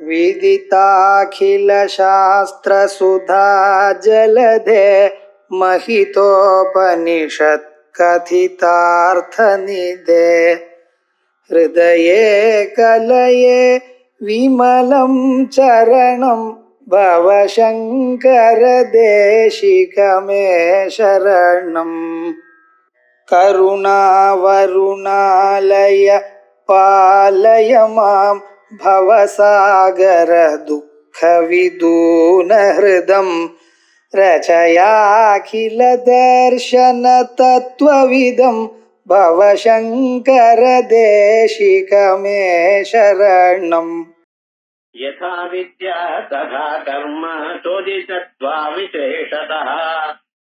विदिताखिलशास्त्रसुधा जलधे महितोपनिषत् कथितार्थनिधे हृदये कलये विमलं चरणं भवशङ्कर देशिकमे शरणम् करुणावरुणालय पालय मां भवसागर दुःखविदूनहृदं रचयाखिल दर्शन तत्त्वविदं भवशङ्कर देशिकमे शरणम् यथा विद्या तथा कर्म चोदितत्वा विशेषतः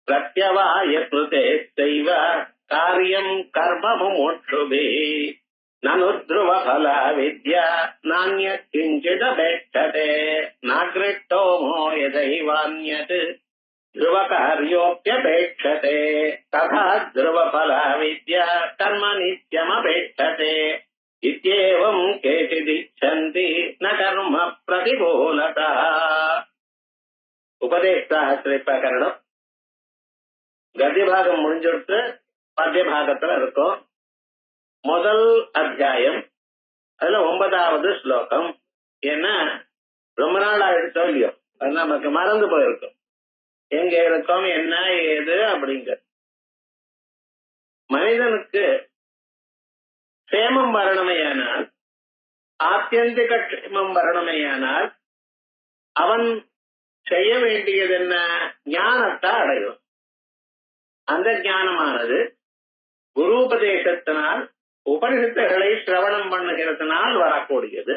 प्रत्यवाय कृतेस्तैव कार्यं कर्म मुमुक्षुभिः ननु ध्रुवफला विद्या नान्यत् किञ्चिदपेक्षते नागृष्टो मो यदैवान्यत् ध्रुवकार्योऽप्यपेक्षते तथा ध्रुवफला विद्या कर्म नित्यमपेक्षते इत्येवं केचिदिच्छन्ति न कर्म प्रतिकूलतः உபதேசாஸ்திர பிரகரணம் கத்திய பாகம் முடிஞ்சுட்டு பத்திய பாகத்துல இருக்கும். முதல் அத்தியாயம், அதுல 9வது ஸ்லோகம். ஏன்னா ரொம்ப நாள் ஆயிடுச்சோ இல்லையோ, அது நமக்கு மறந்து போயிருக்கும் எங்க இருக்கோம் என்ன ஏது அப்படிங்கிற. மனிதனுக்கு க்ஷேமம் வரணுமையானால், ஆத்தியந்திக க்ஷேமம் வரணுமையானால் அவன் செய்ய வேண்டியது என்ன? ஞானத்தை அடையும். அந்த ஞானமானது குரு உபதேசத்தினால், உபனிஷத்துகளை சிரவணம் பண்ணுகிறதுனால் வரக்கூடியது.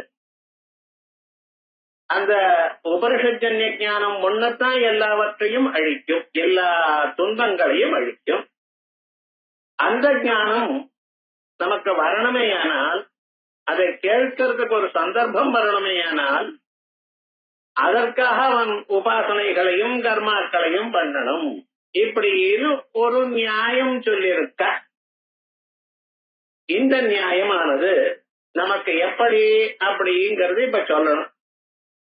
அந்த உபனிஷஜன்ய ஞானம் ஒன்னத்தான் எல்லாவற்றையும் அழிக்கும், எல்லா துன்பங்களையும் அழிக்கும். அந்த ஞானம் நமக்கு வரணுமேயானால், அதை கேட்கறதுக்கு ஒரு சந்தர்ப்பம் வரணுமேயானால், அதற்காக அவன் உபாசனைகளையும் கர்மாக்களையும் பண்ணணும். இப்படின்னு ஒரு நியாயம் சொல்லியிருக்க. இந்த நியாயமானது நமக்கு எப்படி அப்படிங்கிறது இப்ப சொல்லணும்.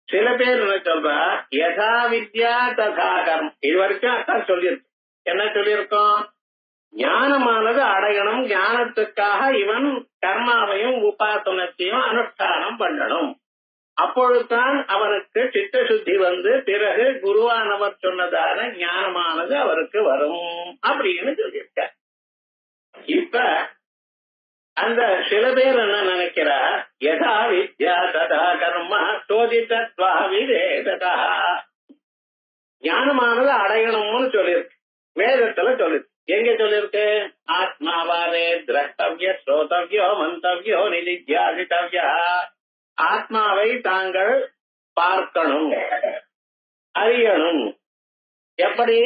சில பேர் என்ன சொல்றா, யதா வித்யா ததா கர்மம். இது வரைக்கும் அதான் சொல்லியிருக்கோம். என்ன சொல்லியிருக்கோம்? ஞானமானது அடையணும், ஞானத்துக்காக இவன் கர்மாவையும் உபாசனத்தையும் அனுஷ்டானம் பண்ணணும். அப்பொழுதுதான் அவனுக்கு சித்த சுத்தி வந்து பிறகு குருவானவர் சொன்னதான ஞானமானது அவருக்கு வரும் அப்படின்னு சொல்லியிருக்க. இப்ப அந்த சில பேர் என்ன நினைக்கிறா, யதா வித்யா ததா கர்ம சோதிதத்வா விவேததா. ஞானமானது அடையணும்னு சொல்லியிருக்கு, வேதத்துல சொல்லிருக்கு. எங்க சொல்லிருக்கு? ஆத்மாவாரே திரஷ்டவ்ய ஸ்ரோதவ்யோ மந்தவ்யோ நிதித்யாசிதவ்யா. ஆத்மாவை தாங்கள் பார்க்கணும், அறியணும். எப்படி?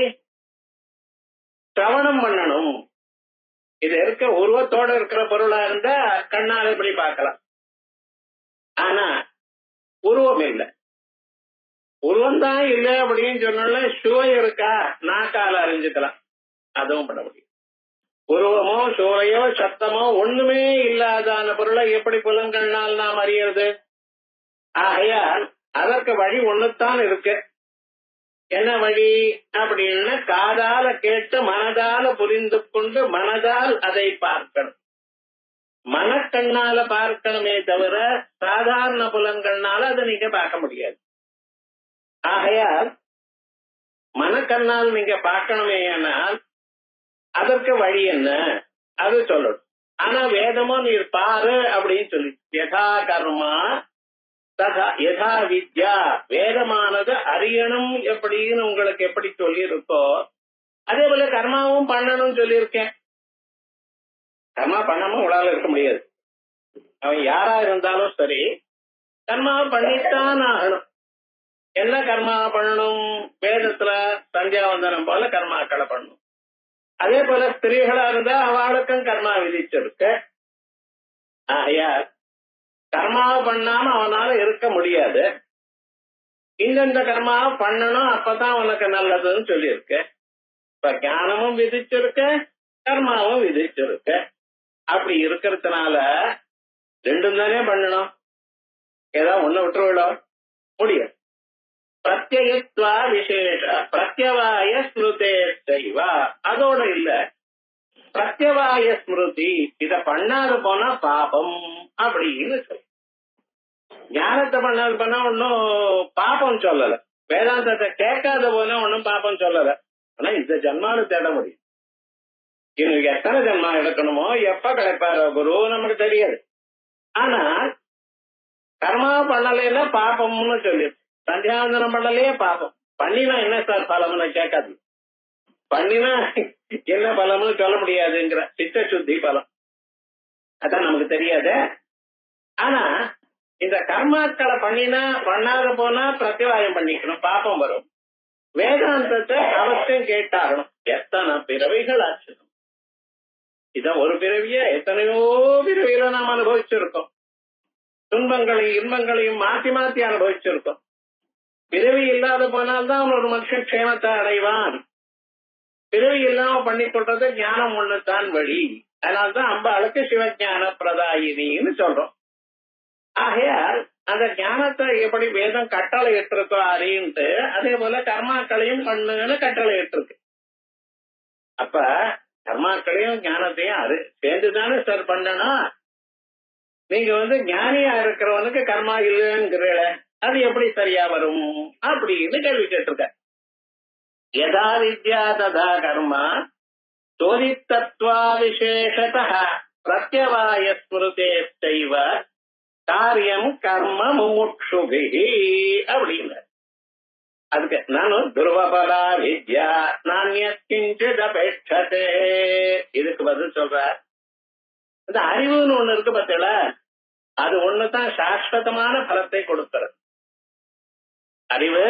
சிரவணம் பண்ணணும். இது இருக்க உருவத்தோட இருக்கிற பொருளா இருந்தா கண்ணால் எப்படி பார்க்கலாம். ஆனா உருவம் இல்லை. உருவம் தான் இல்லை அப்படின்னு சொன்னால சுவை இருக்கா, நாக்கால அறிஞ்சுக்கலாம். அதுவும் பண்ண முடியும். உருவமோ சுவையோ சத்தமோ ஒண்ணுமே இல்லாதான பொருளை எப்படி புலன்கள்னால் நாம் அறியறது? ஆகையால் அதற்கு வழி ஒண்ணுத்தான் இருக்கு. என்ன வழி அப்படின்னு? காதால கேட்டு மனதால புரிந்து கொண்டு மனதால் அதை பார்க்கணும். மனக்கண்ணால பார்க்கணுமே தவிர சாதாரண புலன்கள்னால அதை நீங்க பார்க்க முடியாது. ஆகையால் மனக்கண்ணால் நீங்க பார்க்கணுமே ஆனால் அதற்கு வழி என்ன அது சொல்லணும். ஆனா வேதமோ நீர் பாரு அப்படின்னு சொல்லி, யதா கர்மா ததா யதா வித்யா. வேதமானது அறியணும் எப்படின்னு உங்களுக்கு எப்படி சொல்லி இருக்கோ அதே போல கர்மாவும் பண்ணணும் சொல்லியிருக்கேன். கர்மா பண்ணாம உங்களால இருக்க முடியாது. அவன் யாரா இருந்தாலும் சரி கர்மாவை பண்ணித்தான் ஆகணும். என்ன கர்மா பண்ணணும்? வேதத்துல சந்தியாவந்தனம் போல கர்மாக்களை பண்ணணும். அதே போல ஸ்திரீகளா இருந்தா அவளுக்கும் கர்மா விதிச்சிருக்க. ஆகையால் கர்மாவை பண்ணாம அவனால இருக்க முடியாது. இந்த கர்மாவை பண்ணணும், அப்பதான் உனக்கு நல்லதுன்னு சொல்லியிருக்க. இப்ப ஞானமும் விதிச்சிருக்க, கர்மாவும் விதிச்சிருக்க. அப்படி இருக்கிறதுனால ரெண்டும் தானே பண்ணணும். ஏதாவது ஒண்ணு விட்டுருவிடும். முடியும். பிரத்யயத்வா விசேஷ பிரத்யவாய ஸ்மிருதே செய்வா, அதோட இல்ல பிரத்யவாய ஸ்மிருதி, இத பண்ணாத போனா பாபம் அப்படின்னு சொல்லு. ஞானத்தை பண்ணாது பண்ணா ஒன்னும் பாபம் சொல்லல, வேதாந்தத்தை கேட்காத போனா ஒன்னும் பாபம் சொல்லல. ஆனா இந்த ஜன்மானு தேட முடியும். இவனுக்கு எத்தனை ஜன்மா எடுக்கணுமோ எப்ப கிடைப்பாரோ குரு நமக்கு தெரியாது. ஆனா கர்மா பண்ணலைன்னா பாபம்னு சொல்லி, சந்தியாவந்தனம் பண்ணலையே பாபம், பண்ணினா என்ன சார் பலம்னு கேட்காது, பண்ணினா என்ன பலம்னு சொல்ல முடியாதுங்கிற சித்த சுத்தி பலம், அதான் நமக்கு தெரியாது. ஆனா இந்த கர்மாக்களை பண்ணினா பண்ணாத போனா பிரத்யவாயம் பண்ணிக்கணும், பாப்பம் வரும். வேதாந்தத்தை அவசியம் கேட்டாகணும். எத்தனை பிறவிகள் ஆச்சு, இதான் ஒரு பிறவிய எத்தனையோ பிறவியில நாம் அனுபவிச்சிருக்கோம். துன்பங்களையும் இன்பங்களையும் மாத்தி மாத்தி அனுபவிச்சிருக்கோம். பிறவி இல்லாத போனால்தான் ஒரு மனுஷன் க்ஷேமத்தை அடைவான். பிறவி இல்லாம பண்ணி கொள்றது ஞானம் ஒண்ணுதான் வழி. அதனால்தான் அம்பாளுக்கு சிவஞான பிரதாயினின்னு சொல்றோம். ஆகையால் அந்த ஞானத்தை எப்படி வேதம் கட்டளை இட்டிருக்கோ அறின்ட்டு, அதே போல கர்மாக்களையும் பண்ணுன்னு கட்டளை இட்டிருக்கு. அப்ப கர்மாக்களையும் ஞானத்தையும் சேர்ந்துதானே சார் பண்ணணும். நீங்க ஞானியா இருக்கிறவனுக்கு கர்மா இல்லைங்கிற அது எப்படி சரியா வரும் அப்படின்னு கேள்வி கேட்டிருக்க. யதா வித்யா ததா கர்மா சோதித்தத்வா விசேஷதः பிரத்யவாய ஸ்மிருதே செய்வ காரியம் கர்ம முமுட்சுபிஹி அப்படின்னு. அதுக்கு நானும் துருவபலா வித்யா நானியத்கிஞ்சிதபேட்சதே, இதுக்கு பதில் சொல்ற. இந்த அறிவுன்னு ஒண்ணு இருக்கு பார்த்தீங்களா, அது ஒண்ணுதான் சாஸ்வதமான பலத்தை கொடுக்கிறது. அறிவு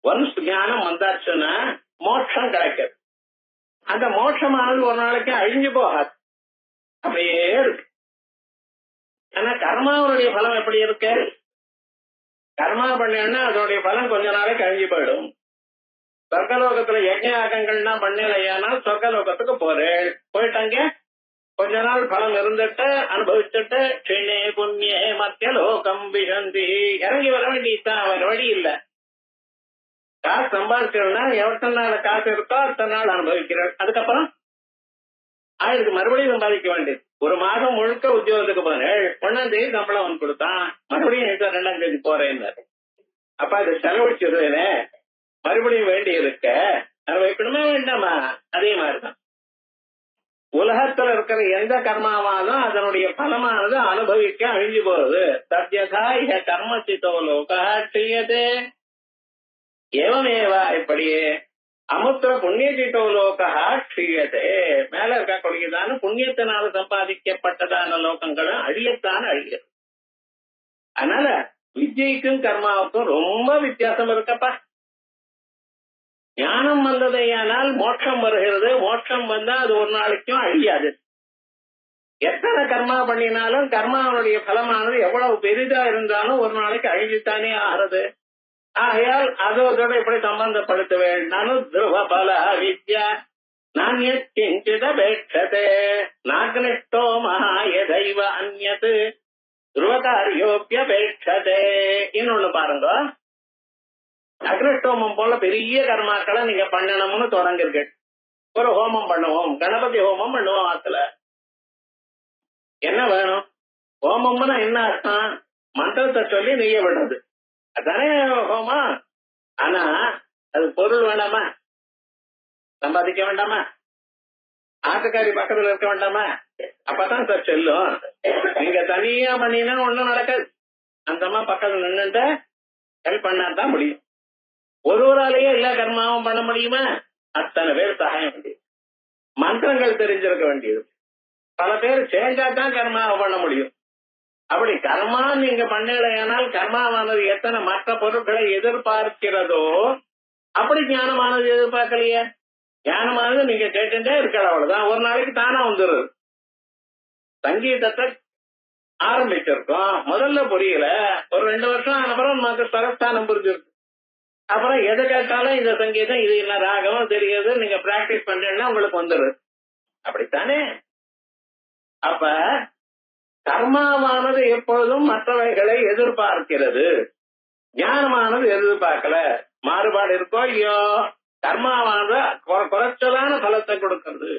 ஒன்ஸ் ஞானம் வந்தாச்சுன்னா மோட்சம் கிடைக்கிறது. அந்த மோட்சமானது ஒரு நாளைக்கு அழிஞ்சு போகாது, அப்படியே இருக்கு. ஆனா கர்மாவுடைய பலம் எப்படி இருக்கு? கர்மா பண்ணா அதோடைய பலம் கொஞ்ச நாளைக்கு அழிஞ்சு போயிடும். சொர்க்கலோகத்துல யஜ்ஞாகங்கள்னா பண்ணலையானா சொர்க்கலோகத்துக்கு போயிட்டாங்க, கொஞ்ச நாள் பலம் இருந்துட்டு அனுபவிச்சுட்டு க்ஷிணே புண்ணியே மத்திய லோகம் விசந்தி இறங்கி வர வேண்டியதான், வர வழி இல்ல. காசு சம்பாதிச்சோம்னா எவ்வளவு நாள் காசு இருக்கோ அத்தனை நாள் அனுபவிக்கிறார். அதுக்கப்புறம் ஆயிருக்கு மறுபடியும் சம்பாதிக்க வேண்டியது. ஒரு மாதம் முழுக்க உத்தியோகத்துக்கு போனேன், 1ஆம் தேதி சம்பளம் கொடுத்தான், மறுபடியும் 2ஆம் தேதி போறேன். அப்ப அது செலவழிச்சிருவேனே, மறுபடியும் வேண்டி இருக்க அனுபவிக்கணுமா வேண்டாமா? அதே மாதிரிதான் உலகத்துல இருக்கிற எந்த கர்மாவாலும் அதனுடைய பலமானது அனுபவிக்க அழிஞ்சு போறது. சத்யதா இஹ கர்மசிதோ லோகே ஏவமேவா, இப்படியே அமுத்திர புண்ணியசிதோ லோகா க்ஷீயதே, மேல இருக்கக்கூடியதான புண்ணியத்தினால சம்பாதிக்கப்பட்டதான லோகங்களும் அழியத்தான் அழியாது. அதனால வித்யைக்கும் கர்மாவுக்கும் ரொம்ப வித்தியாசம் இருக்கப்பா. ஞானம் வந்ததையானால் மோட்சம் வருகிறது, மோட்சம் வந்தா அது ஒரு நாளைக்கும் அழியாது. எத்தனை கர்மா பண்ணினாலும் கர்மாவுடைய பலமானது எவ்வளவு பெரிதா இருந்தாலும் ஒரு நாளைக்கு அழிஞ்சுத்தானே ஆகிறது. ஆகையால் அதோட எப்படி சம்பந்தப்படுத்த வேண்டாம். துருவ பல வித்யா நானியத்கிஞ்சிதபேட்சதே நாக்னிஷ்டோ மகாயதைவ அந்யத் துருவகாரியோப்யபேட்சதே. இன்னொன்னு பாருங்க, அக்னிஷ்டோமம் போல பெரிய கர்மாக்களை நீங்க பண்ணணும்னு தொடங்கிருக்கு. ஒரு ஹோமம் பண்ணுவோம், கணபதி ஹோமம் பண்ணுவோம். ஆத்துல என்ன வேணும்? ஹோமம்னா என்ன அர்த்தம்? மந்திரத்தை சொல்லி நெய்ய விடுறது, அதானே ஹோமா. ஆனா அது பொருள் வேண்டாமா? சம்பாதிக்க வேண்டாமா? ஆட்டுக்காரி பக்கத்துல இருக்க வேண்டாமா? அப்பதான் சார் செல்லும். நீங்க தனியா பண்ணீங்கன்னா ஒண்ணும் நடக்காது. அந்தமா பக்கத்துல நின்னுட்டு ஹெல்ப் பண்ணாதான் முடியும். ஒருவராலேயே எல்லா கர்மாவும் பண்ண முடியுமா? அத்தனை பேர் சகாயம் முடியும். மந்திரங்கள் தெரிஞ்சிருக்க வேண்டியது. பல பேர் சேர்ந்தாதான் கர்மாவை பண்ண முடியும். அப்படி கர்மா நீங்க பண்ணலையானால் கர்மாவானது எத்தனை மற்ற பொருட்களை எதிர்பார்க்கிறதோ அப்படி ஞானமானது எதிர்பார்க்கலையே. ஞானமானது நீங்க கேட்டுட்டே இருக்கலாம், அவ்வளவுதான். ஒரு நாளைக்கு தானா வந்துடுது. சங்கீதத்தை ஆரம்பிச்சிருக்கோம், முதல்ல புரியல, ஒரு 2 வருஷம் அப்புறம் நமக்கு சரஸ்தானம் புரிஞ்சிருக்கு. அப்புறம் எதை கேட்டாலும் இந்த சங்கீதம் இது என்ன ராகம் தெரியாது, நீங்க பிராக்டிஸ் பண்றீங்கன்னா உங்களுக்கு வந்துடுது. அப்படித்தானே? அப்ப கர்மாவானது எப்பொழுதும் மற்றவைகளை எதிர்பார்க்கிறது. ஞானமானது எதிர்பார்க்கல. மாறுபாடு இருக்கோ இல்லையோ, கர்மாவானது குறைச்சலான பலத்தை கொடுக்கிறது,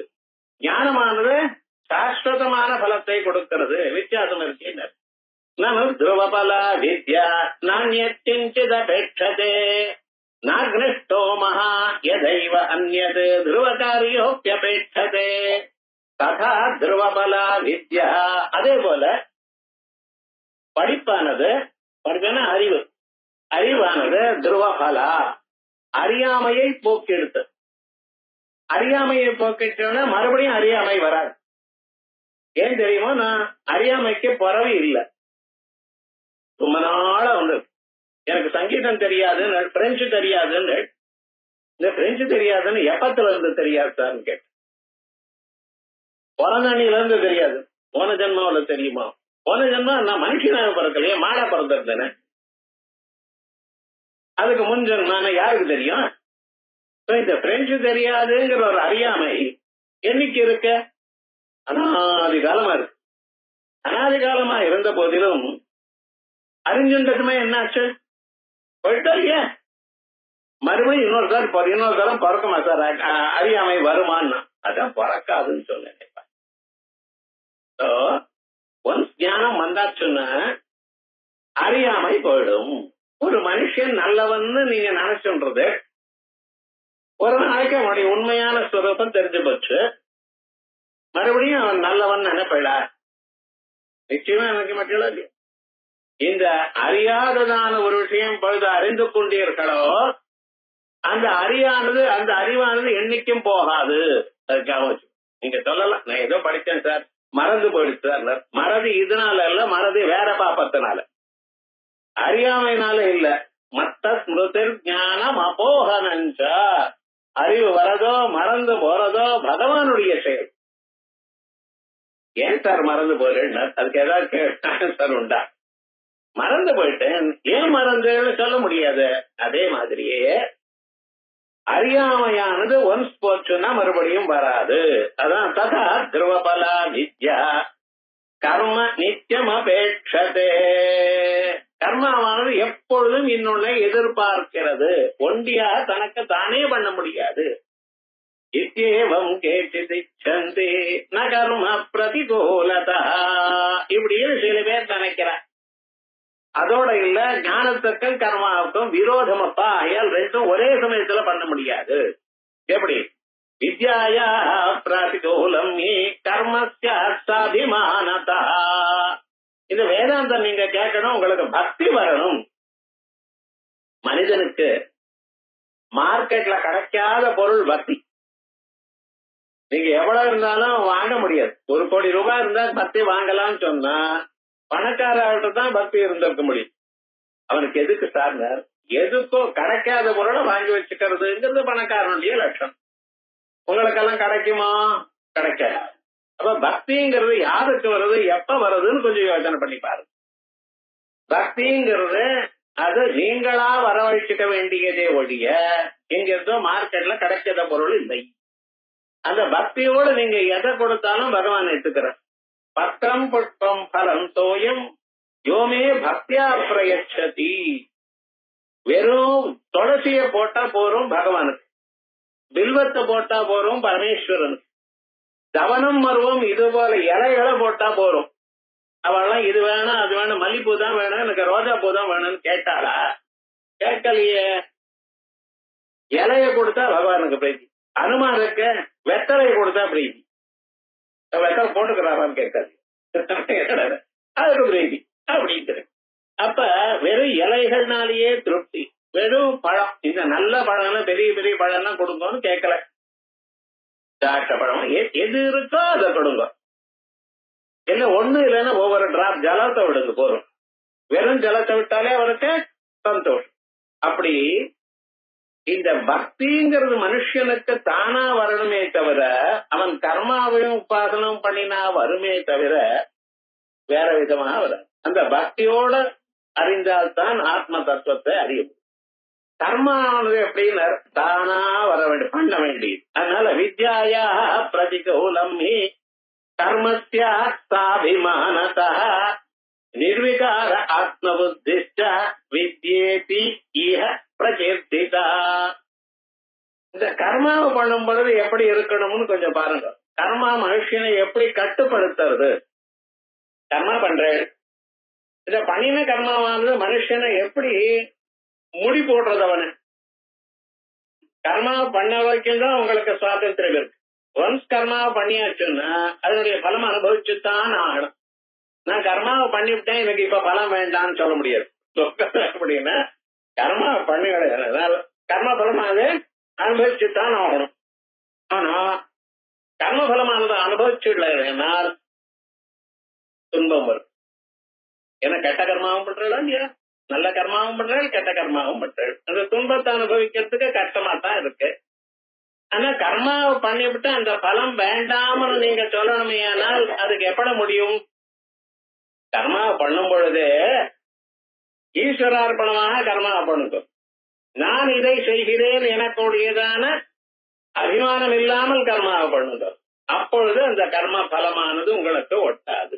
ஞானமானது சாஸ்வதமான பலத்தை கொடுக்கிறது. வித்தியாசம் இருக்கு. துருவபல வித்யா நானியச்சிதபேட்சதே நாக்னிஷ்டோ மகா யதைவ அந்யத் துருவகாரியோப்யபேட்சதே ததா துருவபல வித்யா. அதே போல படிப்பானது, அறிவு, அறிவானது துருவபலா, அறியாமையை போக்கெடுத்து. அறியாமையை போக்கிட்டோம்னா மறுபடியும் அறியாமை வராது. ஏன் தெரியுமோ, நான் அறியாமைக்கு பிறவி இல்லை. ரொம்ப நாளா வந்து எனக்கு சங்கீதம் தெரியாதுன்னு, பிரெஞ்சு தெரியாதுன்னு. இந்த பிரெஞ்சு தெரியாதுன்னு எப்பத்துல இருந்து தெரியாது சார் கேட்டேன். பிறந்தண்ணில இருந்து தெரியாது. போன ஜென்மாவில தெரியுமா? போன ஜென்மம் நான் மனுஷனாக பிறக்கலையே, மாடா பிறந்திருந்தேனே. அதுக்கு முன் ஜென்மான யாருக்கு தெரியும்? இந்த பிரெஞ்சு தெரியாதுங்கிற ஒரு அறியாமை என்னைக்கு இருக்க? அனாதி காலமா இருக்கு. அனாதி காலமா இருந்த போதிலும் அறிஞ்சுட்டதுமே என்னாச்சு? போயிட்டா இல்லையா? மறுபடியும் இன்னொரு தரம் பிறக்குமா சார்? அறியாமை வருமானா? அதான் பிறக்காதுன்னு சொன்னேன். ஒன்ஸ் ஞானம் வந்தாச்சுன்னா அறியாமை போயிடும். ஒரு மனுஷன் நல்லவன்னு நீங்க நினைச்சுன்றது ஒரு நாளைக்கு அவனுடைய உண்மையான ஸ்வரூபம் தெரிஞ்சு போச்சு. மறுபடியும் அவன் நல்லவன் நினைப்படா? நிச்சயமா நினைக்க மாட்டீங்களா இல்லையா? இந்த அறியாததான ஒரு விஷயம் பொழுது அறிந்து கொண்டீர்களோ, அந்த அறிவானது என்னைக்கும் போகாது. அதுக்காக நீங்க சொல்லலாம், நான் ஏதோ படித்தேன் சார், மறந்து போயிடுச்சு சார். மறதி இதனால இல்ல, மறதி வேற பாப்பத்தினால, அறியாமைனால இல்ல. மத்த ஸ்மிருதிர் ஞானம் அபோகனஞ்சா. அறிவு வரதோ மறந்து போறதோ பகவானுடைய செயல். ஏன் சார் மறந்து போறேன்? அதுக்கு ஏதாவது சார் உண்டா? மறந்து போயிட்டேன், ஏன் மறந்துன்னு சொல்ல முடியாது. அதே மாதிரியே அறியாமையானது ஒன்ஸ் போச்சுன்னா மறுபடியும் வராது. அதான் ததா துருவபலா வித்யா கர்ம நித்தியம் அபேட்சதே. கர்மாவானது எப்பொழுதும் இன்னொன்னை எதிர்பார்க்கிறது. ஒண்டியா தனக்கு தானே பண்ண முடியாது. இத்யேவம் கேச்சிதிச்சந்தி ந கர்ம பிரதிகூலதா. இப்படியே சில பேர் நினைக்கிறார். அதோட இல்ல, ஞானத்துக்கும் கர்மாவுக்கும் விரோதமப்பா. ஆகையால் ரெண்டும் ஒரே சமயத்துல பண்ண முடியாது. எப்படி? வித்யாயா பிரதிகூலம் கர்மஸ்ய சாபிமானதா. இந்த வேதாந்தம் நீங்க கேட்கணும், உங்களுக்கு பக்தி வரணும். மனிதனுக்கு மார்க்கெட்ல கிடைக்காத பொருள் பக்தி. நீங்க எவ்வளவு இருந்தாலும் வாங்க முடியாது. 1 கோடி ரூபாய் இருந்தா பக்தி வாங்கலாம்னு சொன்னா பணக்காரர்கிட்ட தான் பக்தி இருந்திருக்க முடியும். அவனுக்கு எதுக்கு சார்ந்தார்? எதுக்கோ கிடைக்காத பொருளை வாங்கி வச்சுக்கிறதுங்கிறது பணக்காரனுடைய லட்சம். உங்களுக்கெல்லாம் கிடைக்குமா? கிடைக்காது. அப்ப பக்திங்கிறது யாருக்கு வருது, எப்ப வருதுன்னு கொஞ்சம் யோசனை பண்ணி பாருங்க. பக்திங்கிறது அது நீங்களா வரவழைச்சுக்க வேண்டியதே ஒழிய எங்கிருந்தோ மார்க்கெட்ல கிடைக்காத பொருள் இல்லை. அந்த பக்தியோடு நீங்க எதை கொடுத்தாலும் பகவான் எடுத்துக்கிறார். பத்திரம் புஷ்பம் பலம் தோயம் யோமே பக்தியா பிரயச்சதி. வெறும் துளசிய போட்டா போறோம் பகவானுக்கு, பில்வத்தை போட்டா போறோம் பரமேஸ்வரனுக்கு, தவனம் மருவம் இது போல இலைகளை போட்டா போறோம். அவெல்லாம் இது வேணும் அது வேணும், மல்லிப்பூ தான் வேணும், எனக்கு ரோஜா பூ தான் வேணும்னு கேட்டாளா? கேட்கலையே. இலைய கொடுத்தா பகவானுக்கு பிரீத்தி. அனுமானுக்கு வெத்தலையை கொடுத்தா பிரீத்தி. வெத்தலை போட்டுக்கிறாரான்னு கேட்காது, அதுக்கு பிரீத்தி அப்படிங்கிற. அப்ப வெறும் இலைகள்னாலேயே திருப்தி. வெறும் பழம், இந்த நல்ல பழம் பெரிய பெரிய பழம் கொடுங்கன்னு கேட்கல. திராட்சை பழம் எது இருக்கோ அதை கொடுங்க. இல்ல ஒண்ணு இல்லைன்னா ஒவ்வொரு டிராப் ஜலத்தை விடுங்க போறோம். வெறும் ஜலத்தை விட்டாலே அவருக்கு சந்தோஷம். அப்படி இந்த பக்திங்கிறது மனுஷனுக்கு தானா வரணுமே தவிர, அவன் கர்மாவையும் உபாசனம் பண்ணினா வருமே தவிர வேற விதமா வர. அந்த பக்தியோட அறிந்தால்தான் ஆத்ம தத்துவத்தை அறியும். கர்மானது எப்படின்னு தானா வர வேண்டிய, பண்ண வேண்டியது. அதனால வித்யாயா பிரதிகூலம் கர்மஸ்ய சாபிமானதா. நிர்விகார ஆத்ம புத்திஷ்ட வித்யேதி இஹ பிரகீர்த்திதா. இந்த கர்மாவை பண்ணும் பொழுது எப்படி இருக்கணும்னு கொஞ்சம் பாருங்க. கர்மா மனுஷனை எப்படி கட்டுப்படுத்துறது? கர்மா பண்றேன், இந்த பண்ணின கர்மாவானது மனுஷனை எப்படி முடி போடுறது? அவனு கர்மா பண்ண வரைக்கும் தான் உங்களுக்கு சுவாதந்திரம் இருக்கு. ஒன்ஸ் கர்மாவை பண்ணியாச்சுன்னா அதனுடைய பலம் அனுபவிச்சுத்தான் ஆகணும். நான் கர்மாவை பண்ணிவிட்டேன், எனக்கு இப்ப பலம் வேண்டாம்னு சொல்ல முடியாது. அப்படின்னா கர்மா பண்ணி கிடையாது, கர்ம பலமானது அனுபவிச்சுத்தான் ஆகணும். ஆனா கர்ம பலமானது அனுபவிச்சுடனால் துன்பம் வரும். ஏன்னா கெட்ட கர்மாவும் பண்றா இல்லையா, நல்ல கர்மாவும் பண்றாள், கெட்ட கர்மாவும் பண்றாள். அந்த துன்பத்தை அனுபவிக்கிறதுக்கு கஷ்டமா தான் இருக்கு. ஆனா கர்மாவை பண்ணிவிட்டு அந்த பலம் வேண்டாமல் நீங்க சொல்லணுமே, ஆனால் அதுக்கு எப்படி முடியும்? கர்மாவை பண்ணும் பொழுது ஈஸ்வரார்ப்பணமாக கர்மாவை பண்ணுங்க. நான் இதை செய்கிறேன் எனக்குடையதான அபிமானம் இல்லாமல் கர்மாவை பண்ணுங்க. அப்பொழுது அந்த கர்ம பலமானது உங்களுக்கு ஒட்டாது.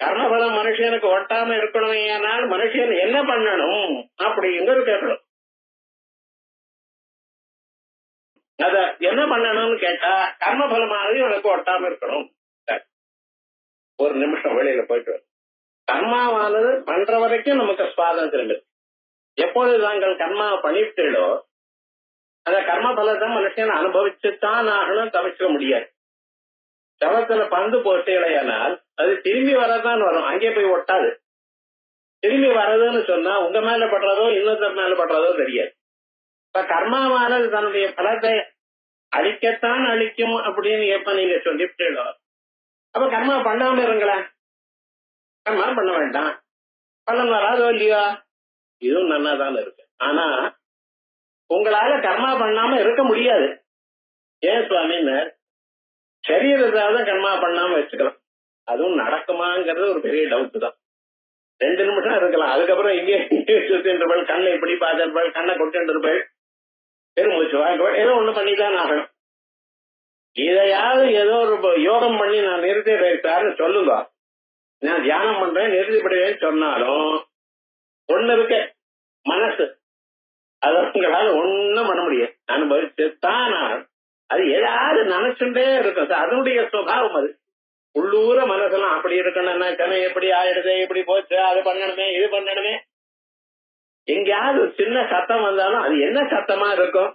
கர்மபலம் மனுஷனுக்கு ஒட்டாம இருக்கணுமே, ஆனால் மனுஷன் என்ன பண்ணணும் அப்படிங்கிறது கேட்கணும். அத என்ன பண்ணணும்னு கேட்டா கர்மபலமானது எனக்கு ஒட்டாம இருக்கணும். ஒரு நிமிஷம் வெளியில போயிட்டு வரும். கர்மாவானது பண்ற வரைக்கும் நமக்கு சுவாதந்திரம் இருக்கு. எப்பொழுது தாங்கள் கர்மாவை பண்ணிவிட்டோ அந்த கர்ம பலத்தை மனுஷன் அனுபவிச்சுத்தான் ஆகணும், தவிர்க்க முடியாது. சவத்துல பந்து போட்டேனால் அது திரும்பி வரதான் வரும், அங்கே போய் ஒட்டாது. திரும்பி வர்றதுன்னு சொன்னா உங்க மேல படுறதோ இன்னொருத்தர் மேல படுறதோ தெரியாது. இப்ப கர்மாவானது தன்னுடைய பலத்தை அழிக்கத்தான் அழிக்கும் அப்படின்னு எப்ப நீங்க சொல்லிவிட்டோ, அப்ப கர்மா பண்ணாம இருங்களேன். கர்மா பண்ண வேண்டாம், பலன் வராதோ இல்லையா, இதுவும் நல்லாதான் இருக்கு. ஆனா உங்களால கர்மா பண்ணாம இருக்க முடியாது. ஏன் சுவாமின்னு சரீரத்தாவது கர்மா பண்ணாம வச்சுக்கலாம். அதுவும் நடக்குமாங்கிறது ஒரு பெரிய டவுட் தான். 2 நிமிஷம் இருக்கலாம், அதுக்கப்புறம் இங்கே சுத்தின்றிருப்பாள், கண்ணை இப்படி பார்த்திருப்பாள், கண்ணை கொட்டின்றிருப்பாள், பெருமூச்சு வாங்குவாள், ஏதோ ஒண்ணு பண்ணிதான் ஆகணும். இதையாவது ஏதோ ஒரு யோகம் பண்ணி நான் நிறுத்திடுறேன்னு சொல்லுங்க. நான் தியானம் பண்றேன் நிறுத்திப்படுவேன்னு சொன்னாலும் ஒண்ணு இருக்கு, மனசு. அது உங்களால ஒண்ணும் பண்ண முடியாது, அனுபவிச்சுத்தான் அது ஏதாவது நினைச்சுட்டே இருக்கும். அதனுடைய சுபாவம் அது. உள்ளூர மனசெல்லாம் அப்படி இருக்கணும்னா கனை எப்படி ஆயிடுது, இப்படி போச்சு, அது பண்ணணுமே இது பண்ணணுமே. எங்கேயாவது ஒரு சின்ன சத்தம் வந்தாலும் அது என்ன சத்தமா இருக்கும்?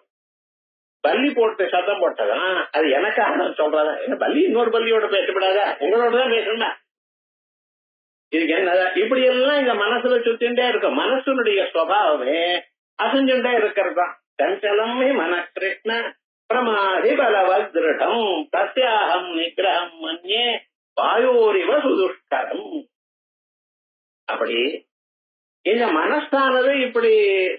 பள்ளி போட்டு சத்தம் போட்டதான் அது எனக்காக சொல்றதா? என்ன பள்ளி இன்னொரு பள்ளியோட பேசப்படாதா, உங்களோட தான் பேசணுமா? இதுக்கு என்ன இப்படி எல்லாம் இந்த மனசுல சுத்தின்டே இருக்கும். மனசுனுடைய சுவாவமே அசைஞ்சுட்டே இருக்கிறது தான். சஞ்சலமே மன கிருஷ்ண பிரமாதி பலவத் திருடம் பிரத்யாகம் நிகிரகம் மன்யே வாயோரிவ சுதுஷ்கரம். அப்படி இந்த மனசானது இப்படி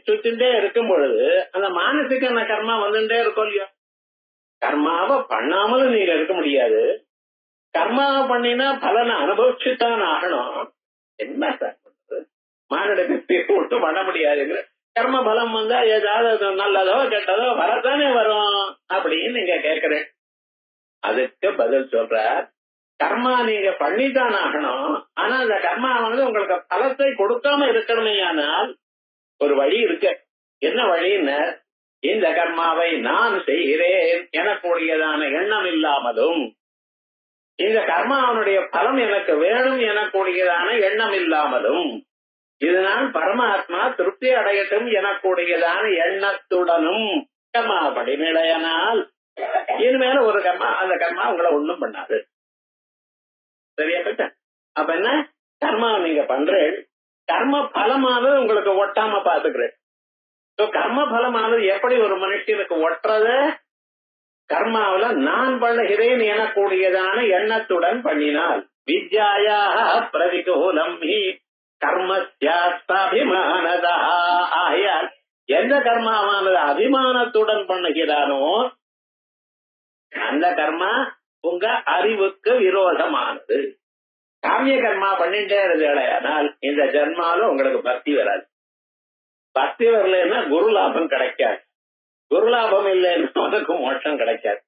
சுத்தின்டே இருக்கும் பொழுது அந்த மானசிக கர்மா வந்துட்டே இருக்கும் இல்லையோ. கர்மாவை பண்ணாமலும் நீங்க இருக்க முடியாது, கர்மாவை பண்ணினா பலனை அனுபவிச்சுத்தான் ஆகணும். என்ன சார் பண்றது? மானிடத்தை விட்டு பண்ண முடியாதுங்கிற கர்ம பலம் வந்தா ஏதாவது நல்லதோ கெட்டதோ வரத்தானே வரும் அப்படின்னு நீங்க கேட்கிறேன். அதுக்கு பதில் சொல்ற, கர்மா நீங்க பண்ணித்தான் ஆகணும். ஆனா அந்த கர்மா வந்து உங்களுக்கு பலத்தை கொடுக்காம இருக்கணுமே. ஆனால் ஒரு வழி இருக்கு. என்ன வழின்னு, இந்த கர்மாவை நான் செய்கிறேன் எனக்குடையதான எண்ணம் இல்லாமலும், இந்த கர்மாவனுடைய பலம் எனக்கு வேணும் எனக்குடையதான எண்ணம் இல்லாமலும், இதனால் பரமாத்மா திருப்தி அடையட்டும் எனக்குடையதான எண்ணத்துடனும் கர்மா படிநிலையனால் இனிமேல ஒரு கர்மா, அந்த கர்மா உங்களை ஒண்ணும் பண்ணாது. சரியா கேட்ட? அப்ப என்ன, கர்மா நீங்க பண்றேன், கர்ம பலமானது உங்களுக்கு ஒட்டாம பாத்துக்கிறேன். கர்ம பலமானது எப்படி ஒரு மனுஷனுக்கு ஒட்டுறது? கர்மாவில நான் பண்ணுகிறேன் எனக்கூடியதான எண்ணத்துடன் பண்ணினால். வித்யாயாக பிரதிகூலம் ஹி கர்மஸ்யாஸ்தாபிமானதா. ஆகையால் எந்த கர்மாவானது அபிமானத்துடன் பண்ணுகிறானோ அந்த கர்மா உங்க அறிவுக்கு விரோதமானது. காமிய கர்மா பண்ணிட்டே இருந்தேனால் இந்த ஜென்மால உங்களுக்கு பக்தி வராது. பக்தி வரலன்னா குரு லாபம் கிடைக்காது, குரு லாபம் இல்லைன்னா உனக்கு மோட்சம் கிடைக்காது.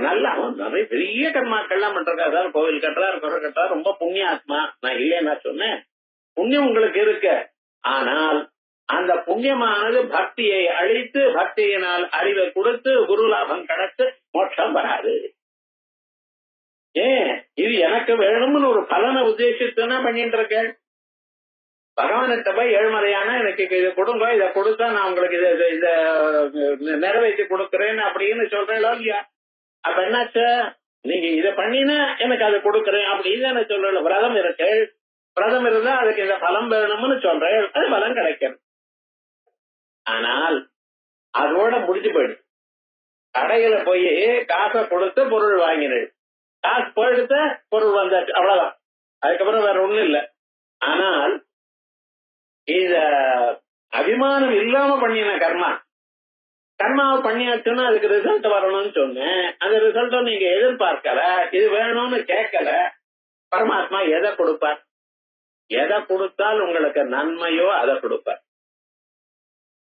நல்லா நிறைய பெரிய கர்மாக்கள்லாம் பண்றாரு சார். கோவில் கட்டுறாரு, குறை கட்டுறாரு, ரொம்ப புண்ணிய ஆத்மா. நான் இல்லையா சொன்னேன், புண்ணியம் உங்களுக்கு இருக்கு. ஆனால் அந்த புண்ணியமானது பக்தியை அழித்து, பக்தியினால் அறிவை கொடுத்து, குரு லாபம் கிடைத்து மோட்சம் வராது. ஏன் இது எனக்கு வேணும்னு ஒரு பலனை உத்தேசித்துனா பண்ணிட்டு இருக்கேன். பகவான்கிட்ட போய் ஏழ்மறையான எனக்கு இதை கொடுங்க, இதை கொடுத்தா நான் உங்களுக்கு இதை நிறைவேற்றி கொடுக்குறேன்னு அப்படின்னு சொல்றேன் இல்லையா? அப்ப என்னாச்சு, நீங்க இதை பண்ணினா எனக்கு அதை கொடுக்குறேன் அப்படின்னு என்ன சொல்ற. விரதம் இருக்கு, விரதம் இருந்தா அதுக்கு இந்த பலம் வேணும்னு சொல்றேன், அது பலம் கிடைக்கும். ஆனால் அதோட முடிஞ்சு போயிடு. கடையில போய் காசை கொடுத்து பொருள் வாங்கினது, காசு போயிடுத்த பொருள் வந்தாச்சு, அவ்வளவுதான். அதுக்கப்புறம் வேற ஒண்ணும் இல்லை. ஆனால் இந்த அபிமானம் இல்லாம பண்ணின கர்மாவை பண்ணியாச்சுன்னா அதுக்கு ரிசல்ட் வரணும்னு சொன்னேன். அந்த ரிசல்ட்ட நீங்க எதிர்பார்க்கல, இது வேணும்னு கேட்கல. பரமாத்மா எதை கொடுப்பார்? எதை கொடுத்தால் உங்களுக்கு நன்மையோ அதை கொடுப்பார்.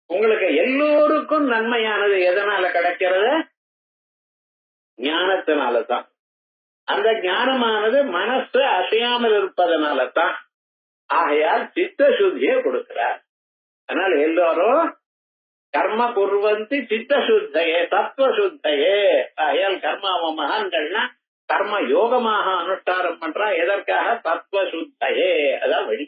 உங்களுக்கு எல்லோருக்கும் நன்மையானது எதனால கிடைக்கிறது? ஞானத்தினாலதான். அந்த ஞானமானது மனசு அசையாமல் இருப்பதனாலதான். ஆகையால் சித்த சுத்தியை கொடுக்கிறார். அதனால எல்லாரும் கர்ம குர்வந்தி சித்த சுத்தையே தத்துவ சுத்தையே. ஆகையால் கர்மாவ மகான்கள்னா கர்ம யோகமாக அனுஷ்டானம் பண்றா. எதற்காக? தத்துவ சுத்தையே, அதான் வழி.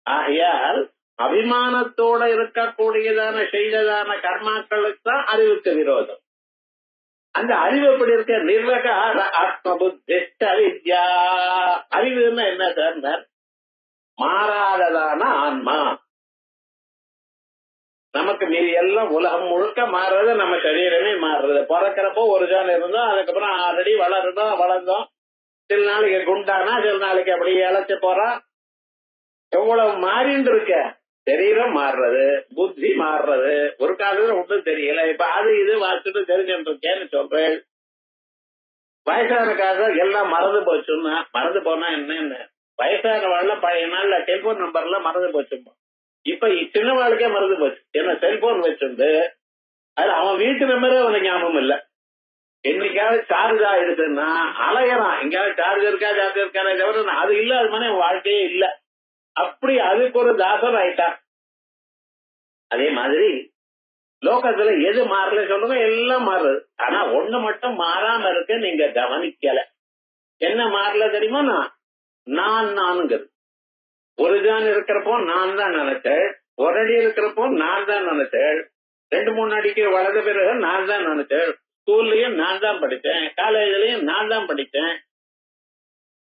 ஆகையால் அபிமானத்தோட இருக்கக்கூடியதான செய்ததான கர்மாக்களுக்கு தான் அறிவுக்கு விரோதம். அந்த அறிவு எப்படி இருக்க? நிர்வகார ஆத்ம புத்திஷ்ட வித்யா. அறிவுன்னா என்ன சார்? மாறாததான ஆன்மா. நமக்கு மீதி எல்லாம் உலகம் முழுக்க மாறுறது, நம்ம சரீரமே மாறுறது. பிறக்கிறப்போ ஒரு ஜான் இருந்தோம், அதுக்கப்புறம் ஆல்ரெடி வளர்ந்தோம். சில நாளைக்கு குண்டானா, சில நாளைக்கு அப்படி இழைச்சு போறோம். எவ்வளவு மாறின்னு இருக்க. சரீரம் மாறுறது, புத்தி மாறுறது. ஒரு காலத்துல ஒன்றும் தெரியல, இப்ப அது இது வாசிட்டு தெரிஞ்சுட்டு இருக்கேன்னு சொல்றேன். வயசான காலம் எல்லாம் மறந்து போச்சுன்னா, மறந்து போனா என்ன? வயசான வாழ்ல பழைய நாள்ல டெலிபோன் நம்பர்ல மறந்து போச்சு. இப்ப சின்ன வாழ்க்கே மறந்து போச்சு. ஏன்னா செல்போன் வச்சிருந்து அது அவன் வீட்டு நம்பரே அவனுக்கு ஞாபகம் இல்ல. என்னைக்காவது சார்ஜ் ஆயிடுச்சுன்னா அலையறான், எங்கேயாவது சார்ஜ் இருக்கா தவிர அது இல்ல, அது மாதிரி வாழ்க்கையே இல்ல. அப்படி அதுக்கு ஒரு தாசர் ஆயிட்டான். அதே மாதிரி லோகத்துல எது மாறல சொல்லுங்க, எல்லாம் மாறுது. ஆனா ஒண்ணு மட்டும் மாறாம இருக்கு, நீங்க கவனிக்கல. என்ன மாறல தெரியுமா? நான்ங்கிறது. ஒரு ஜான் இருக்கிறப்போ நான் தான் நினைச்சேன், ஒரு அடி இருக்கிறப்போ நான் தான் நினைச்சேன், 2-3 அடிக்கு வளர்ந்த பிறகு நான் தான் நினைச்சேன், ஸ்கூல்லயும் நான் தான் படித்தேன், காலேஜ்லயும் நான் தான் படித்தேன்.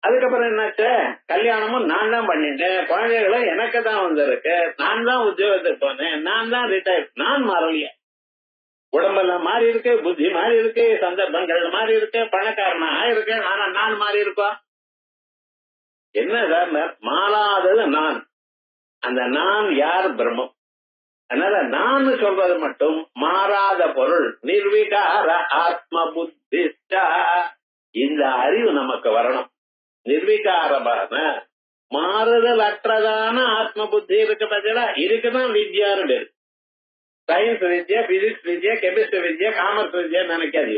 அதுக்கப்புறம் என்னாச்சு, கல்யாணமும் நான் தான் பண்ணிட்டேன், குழந்தைகளும் எனக்கு தான் வந்திருக்கு, நான் தான் உத்தியோகத்துக்கு போனேன், நான் தான் ரிட்டையர். நான் மாறலையே. உடம்பெல்லாம் மாறி இருக்கு, புத்தி மாறி இருக்கு, சந்தர்ப்பங்கள் மாறி இருக்கு, பணக்காரனா இருக்கு. ஆனா நான் மாறி இருக்கா? என்ன சார்? மாறாதது நான். அந்த நான் யார்? பிரம்மம். அதனால நான் சொல்றது மட்டும் மாறாத பொருள். நிர்விகார ஆத்ம புத்திஷ்டா. இந்த அறிவு நமக்கு வரணும். நிர்விகாரமான மாறுதல் அற்றதான ஆத்ம புத்தி இருக்கு பார்த்தீங்களா? இதுக்குதான் வித்யான்னு பேரு. சயின்ஸ் வித்யா, பிசிக்ஸ் வித்யா, கெமிஸ்ட்ரி வித்யா, காமர்ஸ் வித்யா நினைக்காது.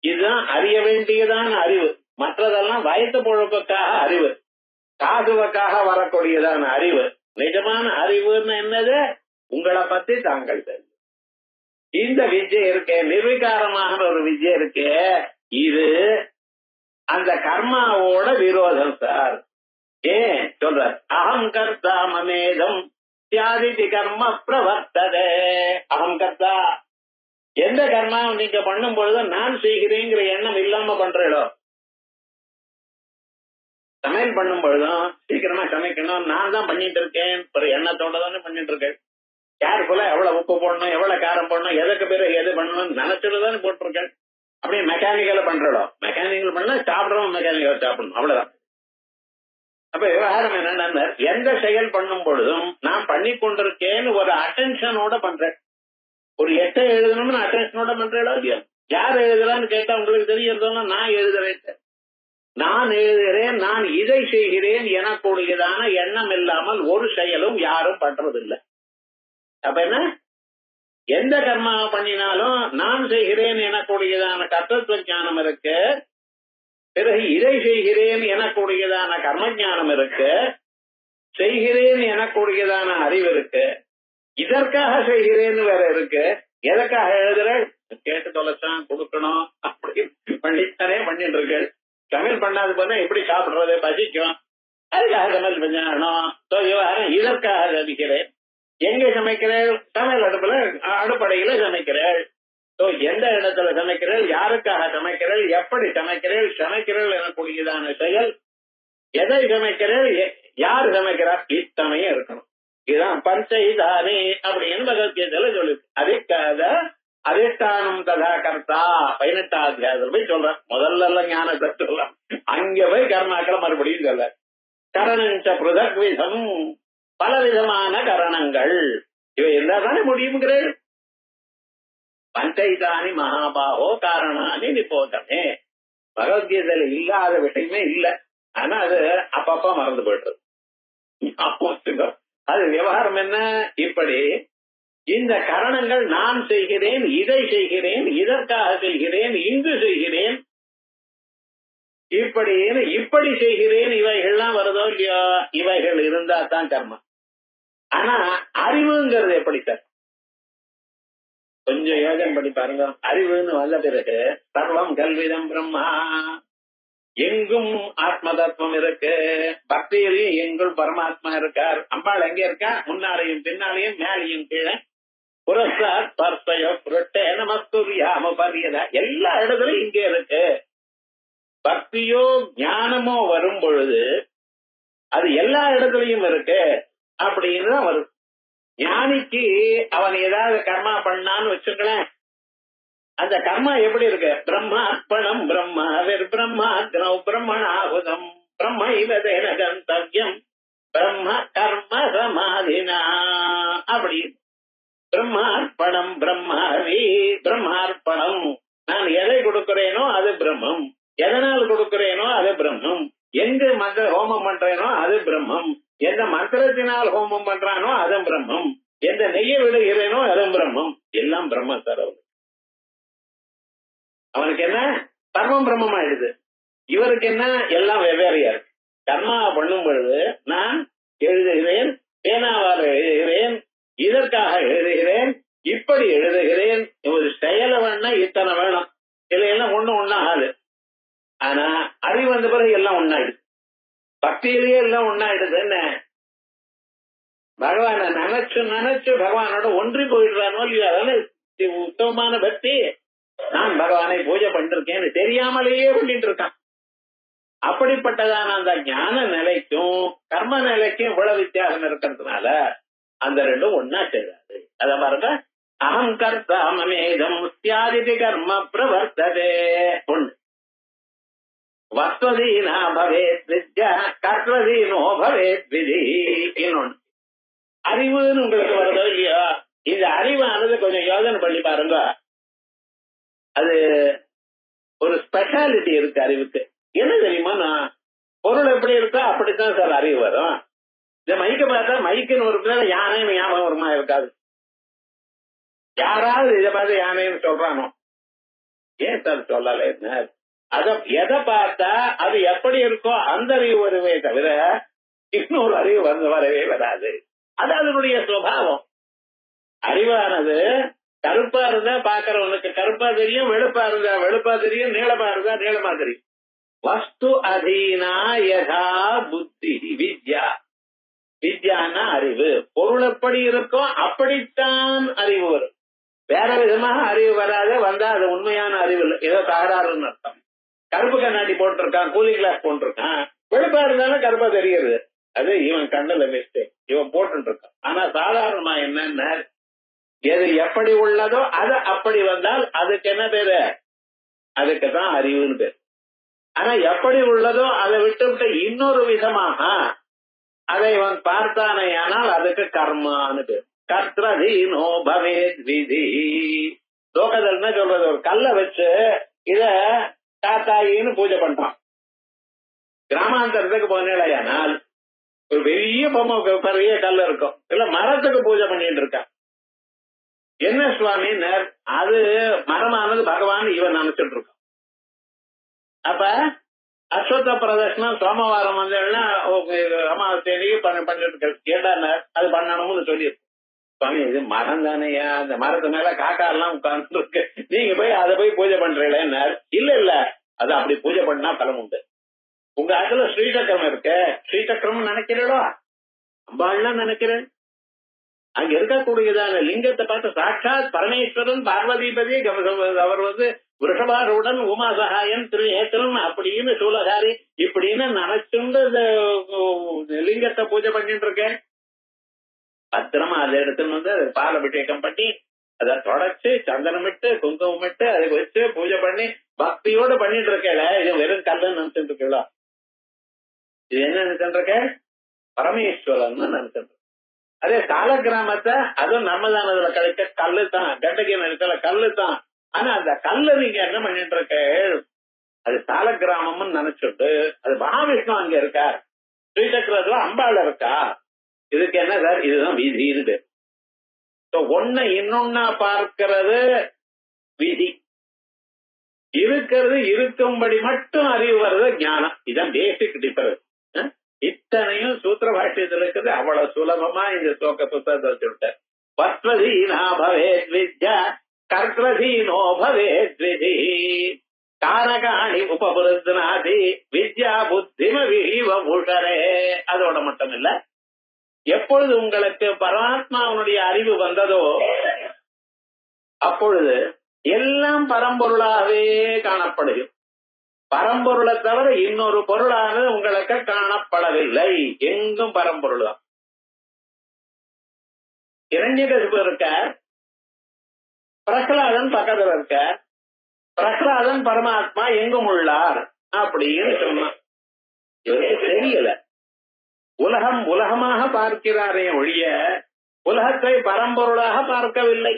இதுதான் அறிய வேண்டியதான அறிவு. மற்றதெல்லாம் வயத்து பொழப்புக்காக அறிவு, காசுவக்காக வரக்கூடியதான அறிவு. நிஜமான அறிவுன்னு என்னது? உங்களை பத்தி தாங்கள் தெரியும். இந்த வித்யை இருக்கே, நிர்விகாரமான ஒரு வித்யை இருக்கே, இது அந்த கர்மாவோட விரோதம் சார். ஏன் சொல்ற? அகம் கர்த்தா மமேதம் தியாதி கர்ம பிரவர்த்ததே. அகம் கர்த்தா. எந்த கர்மா நீங்க பண்ணும் பொழுது நான் செய்கிறேங்கிற எண்ணம் இல்லாம பண்றீங்களோ, சமையல் பண்ணும் பொழுதும் சீக்கிரமா சமைக்கணும், நான் தான் பண்ணிட்டு இருக்கேன் ஒரு எண்ணத்தோட தானே பண்ணிட்டு இருக்கேன். கேர்ஃபுல்லா எவ்வளவு உப்பு போடணும், எவ்வளவு காரம் போடணும், எதுக்கு பிறகு எது பண்ணணும் நினைச்சுட்டு தானே போட்டிருக்கேன். அப்படியே மெக்கானிக்கல பண்றோம். மெக்கானிக்கல் பண்ணா சாப்பிடறோம், மெக்கானிக்கல் சாப்பிடணும், அவ்வளவுதான். அப்ப விவகாரம் என்னன்னா, எந்த செயல் பண்ணும் பொழுதும் நான் பண்ணி கொண்டிருக்கேன்னு ஒரு அட்டென்ஷனோட பண்றேன். ஒரு எட்டை எழுதணும்னு அட்டென்ஷனோட பண்றேன் இல்லையா? யார் எழுதுறான்னு கேட்டா உங்களுக்கு தெரியறதுன்னா நான் எழுதுறேன். நான் எழுதுகிறேன், நான் இதை செய்கிறேன் எனக்கூடியதான எண்ணம் இல்லாமல் ஒரு செயலும் யாரும் பண்றதில்லை. அப்ப என்ன? எந்த கர்மாவை பண்ணினாலும் நான் செய்கிறேன் எனக்கூடியதான கர்த்தத்துவ ஞானம் இருக்கு, பிறகு இதை செய்கிறேன் எனக்கூடியதான கர்ம ஞானம் இருக்கு, செய்கிறேன் எனக்கூடியதான அறிவு இருக்கு, இதற்காக செய்கிறேன்னு வேற இருக்கு. எதற்காக எழுதுற, கேட்டு தொலைச்சான் கொடுக்கணும் அப்படின்னு பண்ணித்தானே பண்ணிட்டு இருக்கு. சமையல் பண்ணாது போனா எப்படி சாப்பிடுறது, பசிக்கும், அதுக்காக சமையல் பண்ணணும். இதற்காக சமைக்கிறேன். எங்க சமைக்கிறேன், சமையல் அடுப்படையில சமைக்கிறேன். எந்த இடத்துல சமைக்கிறேன், யாருக்காக சமைக்கிறேன், எப்படி சமைக்கிறேன், சமைக்கிறேன் எனக்கூடியதான செயல், எதை சமைக்கிறேன், யார் சமைக்கிறார், இத்தனையும் இருக்கணும். இதுதான் பஞ்சைதானே அப்படின்னு பகவத்கீதையில சொல்லுது. அதுக்காக அதிஷ்டானம் ததா கர்த்தா 18ஆம் அத்தியாயத்துல போய் சொல்றேன். முதல்ல ஞானத்தை சொல்லலாம், அங்க போய் கர்மாக்களை மறுபடியும் சொல்ல. கரணஞ்ச பிருதக் விதம், பலவிதமான கரணங்கள், இவை எல்லாதானே முடியுங்கிறேன். பஞ்சைதானி மகாபாகோ காரணானி நிபோதமே. பகவத்கீதையில இல்லாத விஷயமே இல்ல. ஆனா அது அப்பப்ப மறந்து போயிடுறது. அது விவகாரம் என்ன, இப்படி இந்த கரணங்கள் நான் செய்கிறேன், இதை செய்கிறேன், இதற்காக செய்கிறேன், இங்கு செய்கிறேன், இப்படி செய்கிறேன், இவைகள்லாம் வருதோ இல்லையோ, இவைகள் இருந்தா தான் கர்மம். ஆனா அறிவுங்கிறது எப்படி சார், கொஞ்சம் யோஜனை பண்ணி பாருங்க. அறிவுன்னு வந்த பிறகு சர்வம் கல்விதம் பிரம்மா, எங்கும் ஆத்ம தத்துவம் இருக்கு. பக்தியிலையும் எங்கும் பரமாத்மா இருக்கார். அம்பாள் எங்க இருக்கா, முன்னாலையும் பின்னாலையும் மேலையும் கீழே, புரஸ்தாத் பர்த்தயோ புரட்டே நமஸ்துரியாம பரியதா, எல்லா இடத்துலயும் இங்கே இருக்கு. பக்தியோ ஞானமோ வரும் பொழுது அது எல்லா இடத்துலயும் இருக்கு அப்படின்னு தான் வரும். ஞானிக்கு அவன் ஏதாவது கர்மா பண்ணான்னு வச்சுங்களேன், அந்த கர்மா எப்படி இருக்கு, பிரம்மார்ப்பணம் பிரம்மாவிர் பிரம்மாக்னௌ பிரம்மணாஹுதம் பிரம்மைவதேன கந்தவ்யம் பிரம்ம கர்ம சமாதினா. அப்படி பிரம்மார்ப்பணம் பிரம்மாவி, பிரம்மார்ப்பணம், நான் எதை கொடுக்கிறேனோ அது பிரம்மம், எதனால் கொடுக்கிறேனோ அது பிரம்மம், எங்கு மந்திர ஹோமம் பண்றேனோ அது பிரம்மம், எந்த மந்திரத்தினால் ஹோமம் பண்றானோ அது பிரம்மம், எந்த நெய்ய விடுகிறேனோ அது பிரம்மம், எல்லாம் பிரம்ம தரவு. அவனுக்கு என்ன, சர்வம் பிரம்மம் ஆயிடுது. இவருக்கு என்ன, எல்லாம் வெவ்வேறையா இருக்கு. கர்மா பண்ணும் பொழுது நான் எழுதுகிறேன், பேனாவால் எழுதுகிறேன், இதற்காக எழுதுகிறேன், இப்படி எழுதுகிறேன், ஒரு செயல வேணா இத்தனை வேணும், இதெல்லாம் ஒண்ணு ஆகுது. ஆனா அறிவு வந்த பிறகு எல்லாம் ஒன்னாயிடுது. பக்தியிலேயே எல்லாம் ஒன்னாயிடுது. என்ன, பகவான நினைச்சு நினைச்சு பகவானோட ஒன்றி போயிடுறானோ இல்லையோ, அதான உத்தமமான பக்தி. நான் பகவானை பூஜை பண்ணிருக்கேன்னு தெரியாமலேயே பண்ணிட்டு இருக்கான். அப்படிப்பட்டதான அந்த ஞான நிலைக்கும் கர்ம நிலைக்கும் இவ்வளவு வித்தியாசம் இருக்கிறதுனால அந்த ரெண்டும் ஒன்னா செய்யாது. அத பாருங்க, அகம் கர்த்தா மமேதம் தியாதி கர்ம பிரவர்த்ததே. ஒண்ணு, வஸ்வதீனா பவேத் வித்யா கர்த்ததீனோ பவேத் விதி. இன்னொன்னு, அறிவுன்னு உங்களுக்கு வருதோ இல்லையோ, இந்த அறிவானது கொஞ்சம் யோசனை பண்ணி பாருங்க. அது ஒரு ஸ்பெஷாலிட்டி இருக்கு அறிவுக்கு. என்ன தெரியுமா, நான் பொருள் எப்படி இருக்கோ அப்படித்தான் சார் அறிவு வரும். இந்த மைக்க பார்த்தா மைக்குன்னு ஒரு பேர் யானைன்னு ஞாபகம் வருமா, இருக்காது. யாராவது இதை பார்த்து யானைன்னு சொல்றானோ, ஏன் சார் சொல்லல, என்ன அத எதை பார்த்தா அது எப்படி இருக்கோ அந்த அறிவு வருவே தவிர இன்னொரு அறிவு வரவே வராது. அது அதனுடைய சுபாவம். அறிவானது கருப்பா இருந்தா பாக்குறவனுக்கு கருப்பா தெரியும், வெளுப்பா இருந்தா வெளுப்பா தெரியும், நீளமா இருந்தா நீளமா தெரியும். வஸ்து அதீனா யதா புத்தி வித்யா. வித்யான்னா அறிவு. பொருள் எப்படி இருக்கோ அப்படித்தான் அறிவு வரும். வேற விதமாக அறிவு வராது. வந்தா அது உண்மையான அறிவு இல்லை, ஏதோ தகராறுன்னு அர்த்தம். கருப்பு கண்ணாடி போட்டிருக்கான், கூலிங் கிளாஸ் போட்டிருக்கான், வெளுப்பா இருந்தாலும் கருப்பா தெரியுது, அது இவன் கண்ணுல மிஸ்டேக், இவன் போட்டு இருக்கான். ஆனா சாதாரணமா என்னன்னா, எது எப்படி உள்ளதோ அது அப்படி வந்தால் அதுக்கு என்ன பேரு, அதுக்குதான் அறிவுன்னு பேரு. ஆனா எப்படி உள்ளதோ அதை விட்டு இன்னொரு விதமாக அதை இவன் பார்த்தானே ஆனால் அதுக்கு கர்மான்னு பேரு. கர்த்ததீனோ பவேத் விதி. லோகதல்னா சொல்றது, ஒரு கல்லை வச்சு இத தாத்தாயின்னு பூஜை பண்றான். கிராமாந்தரத்துக்கு போனேனால் ஒரு பெரிய பொம்மை, பெரிய கல் இருக்கும், இல்ல மரத்துக்கு பூஜை பண்ணிட்டு இருக்கான். என்ன சுவாமினர், அது மரமானது பகவான் இவன் நினைச்சிட்டு இருக்கான். அப்ப அஸ்வத்த பிரதர்ஷனம் சோமவாரம் வந்தா அமாவாசையிலேயே பண்ணிட்டு கேட்டார். அது பண்ணணும்னு சொல்லியிருக்கு. சுவாமி இது மரம் தானேயா, அந்த மரத்து மேல காக்கா எல்லாம் உட்கார்ந்து இருக்கு, நீங்க போய் அதை போய் பூஜை பண்றீங்களே. இல்ல இல்ல, அது அப்படி பூஜை பண்ணா பலம் உண்டு. உங்க அதுல ஸ்ரீசக்கரம் இருக்கு, ஸ்ரீசக்கரம் நினைக்கிறீங்களோ, அம்பாள்லாம் நினைக்கிறேன். அங்க இருக்கக்கூடியதான லிங்கத்தை பார்த்து சாட்சாத் பரமேஸ்வரன் பார்வதிபதி அவர் விருஷபாருடன் உமா சகாயன் திருநேத்திரன் அப்படின்னு சூலகாரி இப்படின்னு நினைச்சுண்டு லிங்கத்தை பூஜை பண்ணிட்டு இருக்கேன். பத்திரமா அதை எடுத்துன்னு வந்து பால் அபிஷேகம் பண்ணி அதை தொடச்சு சந்தனமிட்டு குங்குமமிட்டு அதுக்கு வச்சு பூஜை பண்ணி பக்தியோடு பண்ணிட்டு இருக்கேன். இது வெறும் கல்லுன்னு நினைச்சுட்டு இருக்கீங்களா? இது என்ன நினைச்சுட்டு இருக்க? பரமேஸ்வரன் நினைச்சுட்டு. அதே சால கிராமத்தை அதுவும் நம்மதானதுல கிடைக்க கல்லு தான், கண்டகி நிலத்துல கல்லு தான். ஆனா அந்த கல்லு நீங்க என்ன பண்ணிட்டு இருக்க, அது சால கிராமம்னு நினைச்சுட்டு அது மகாவிஷ்ணு அங்க இருக்கார், ஸ்ரீசக்கரத்துல அம்பாள் இருக்கா. இதுக்கு என்ன சார், இதுதான் விதின்னு. ஒன்ன இன்னொன்னா பார்க்கிறது விதி, இருக்கிறது இருக்கும்படி மட்டும் அறிவு வர்றது ஞானம். இதுதான் பேசிக் டிஃபரன்ஸ். இத்தனையும் சூத்திர பாஷ்யத்தில் இருக்குது. அவ்வளவு சுலபமா இந்த ஸ்லோக புத்தகத்தை வச்சுட்டார். வஸ்வதீனா பவேத் வித்யா கர்த்வதீனோ பவேத் விதி காரகாணி உபபுருத்னாதி வித்யா புத்திமவிஹ முஷரே. அதோட மட்டும் இல்ல, எப்பொழுது உங்களுக்கு பரமாத்மாவுடைய அறிவு வந்ததோ அப்பொழுது எல்லாம் பரம்பொருளாகவே காணப்படுது. பரம்பொருளை தவிர இன்னொரு பொருளானது உங்களுக்கு காணப்படவில்லை. எங்கும் பரம்பொருள் தான். இரண்யகசிபு இருக்க, பிரகலாதன் பக்கத்துல இருக்க, பிரகலாதன் பரமாத்மா எங்கும் உள்ளார் அப்படின்னு சொன்னான். இவருக்கு தெரியல. உலகம் உலகமாக பார்க்கிறாரே ஒழிய உலகத்தை பரம்பொருளாக பார்க்கவில்லை.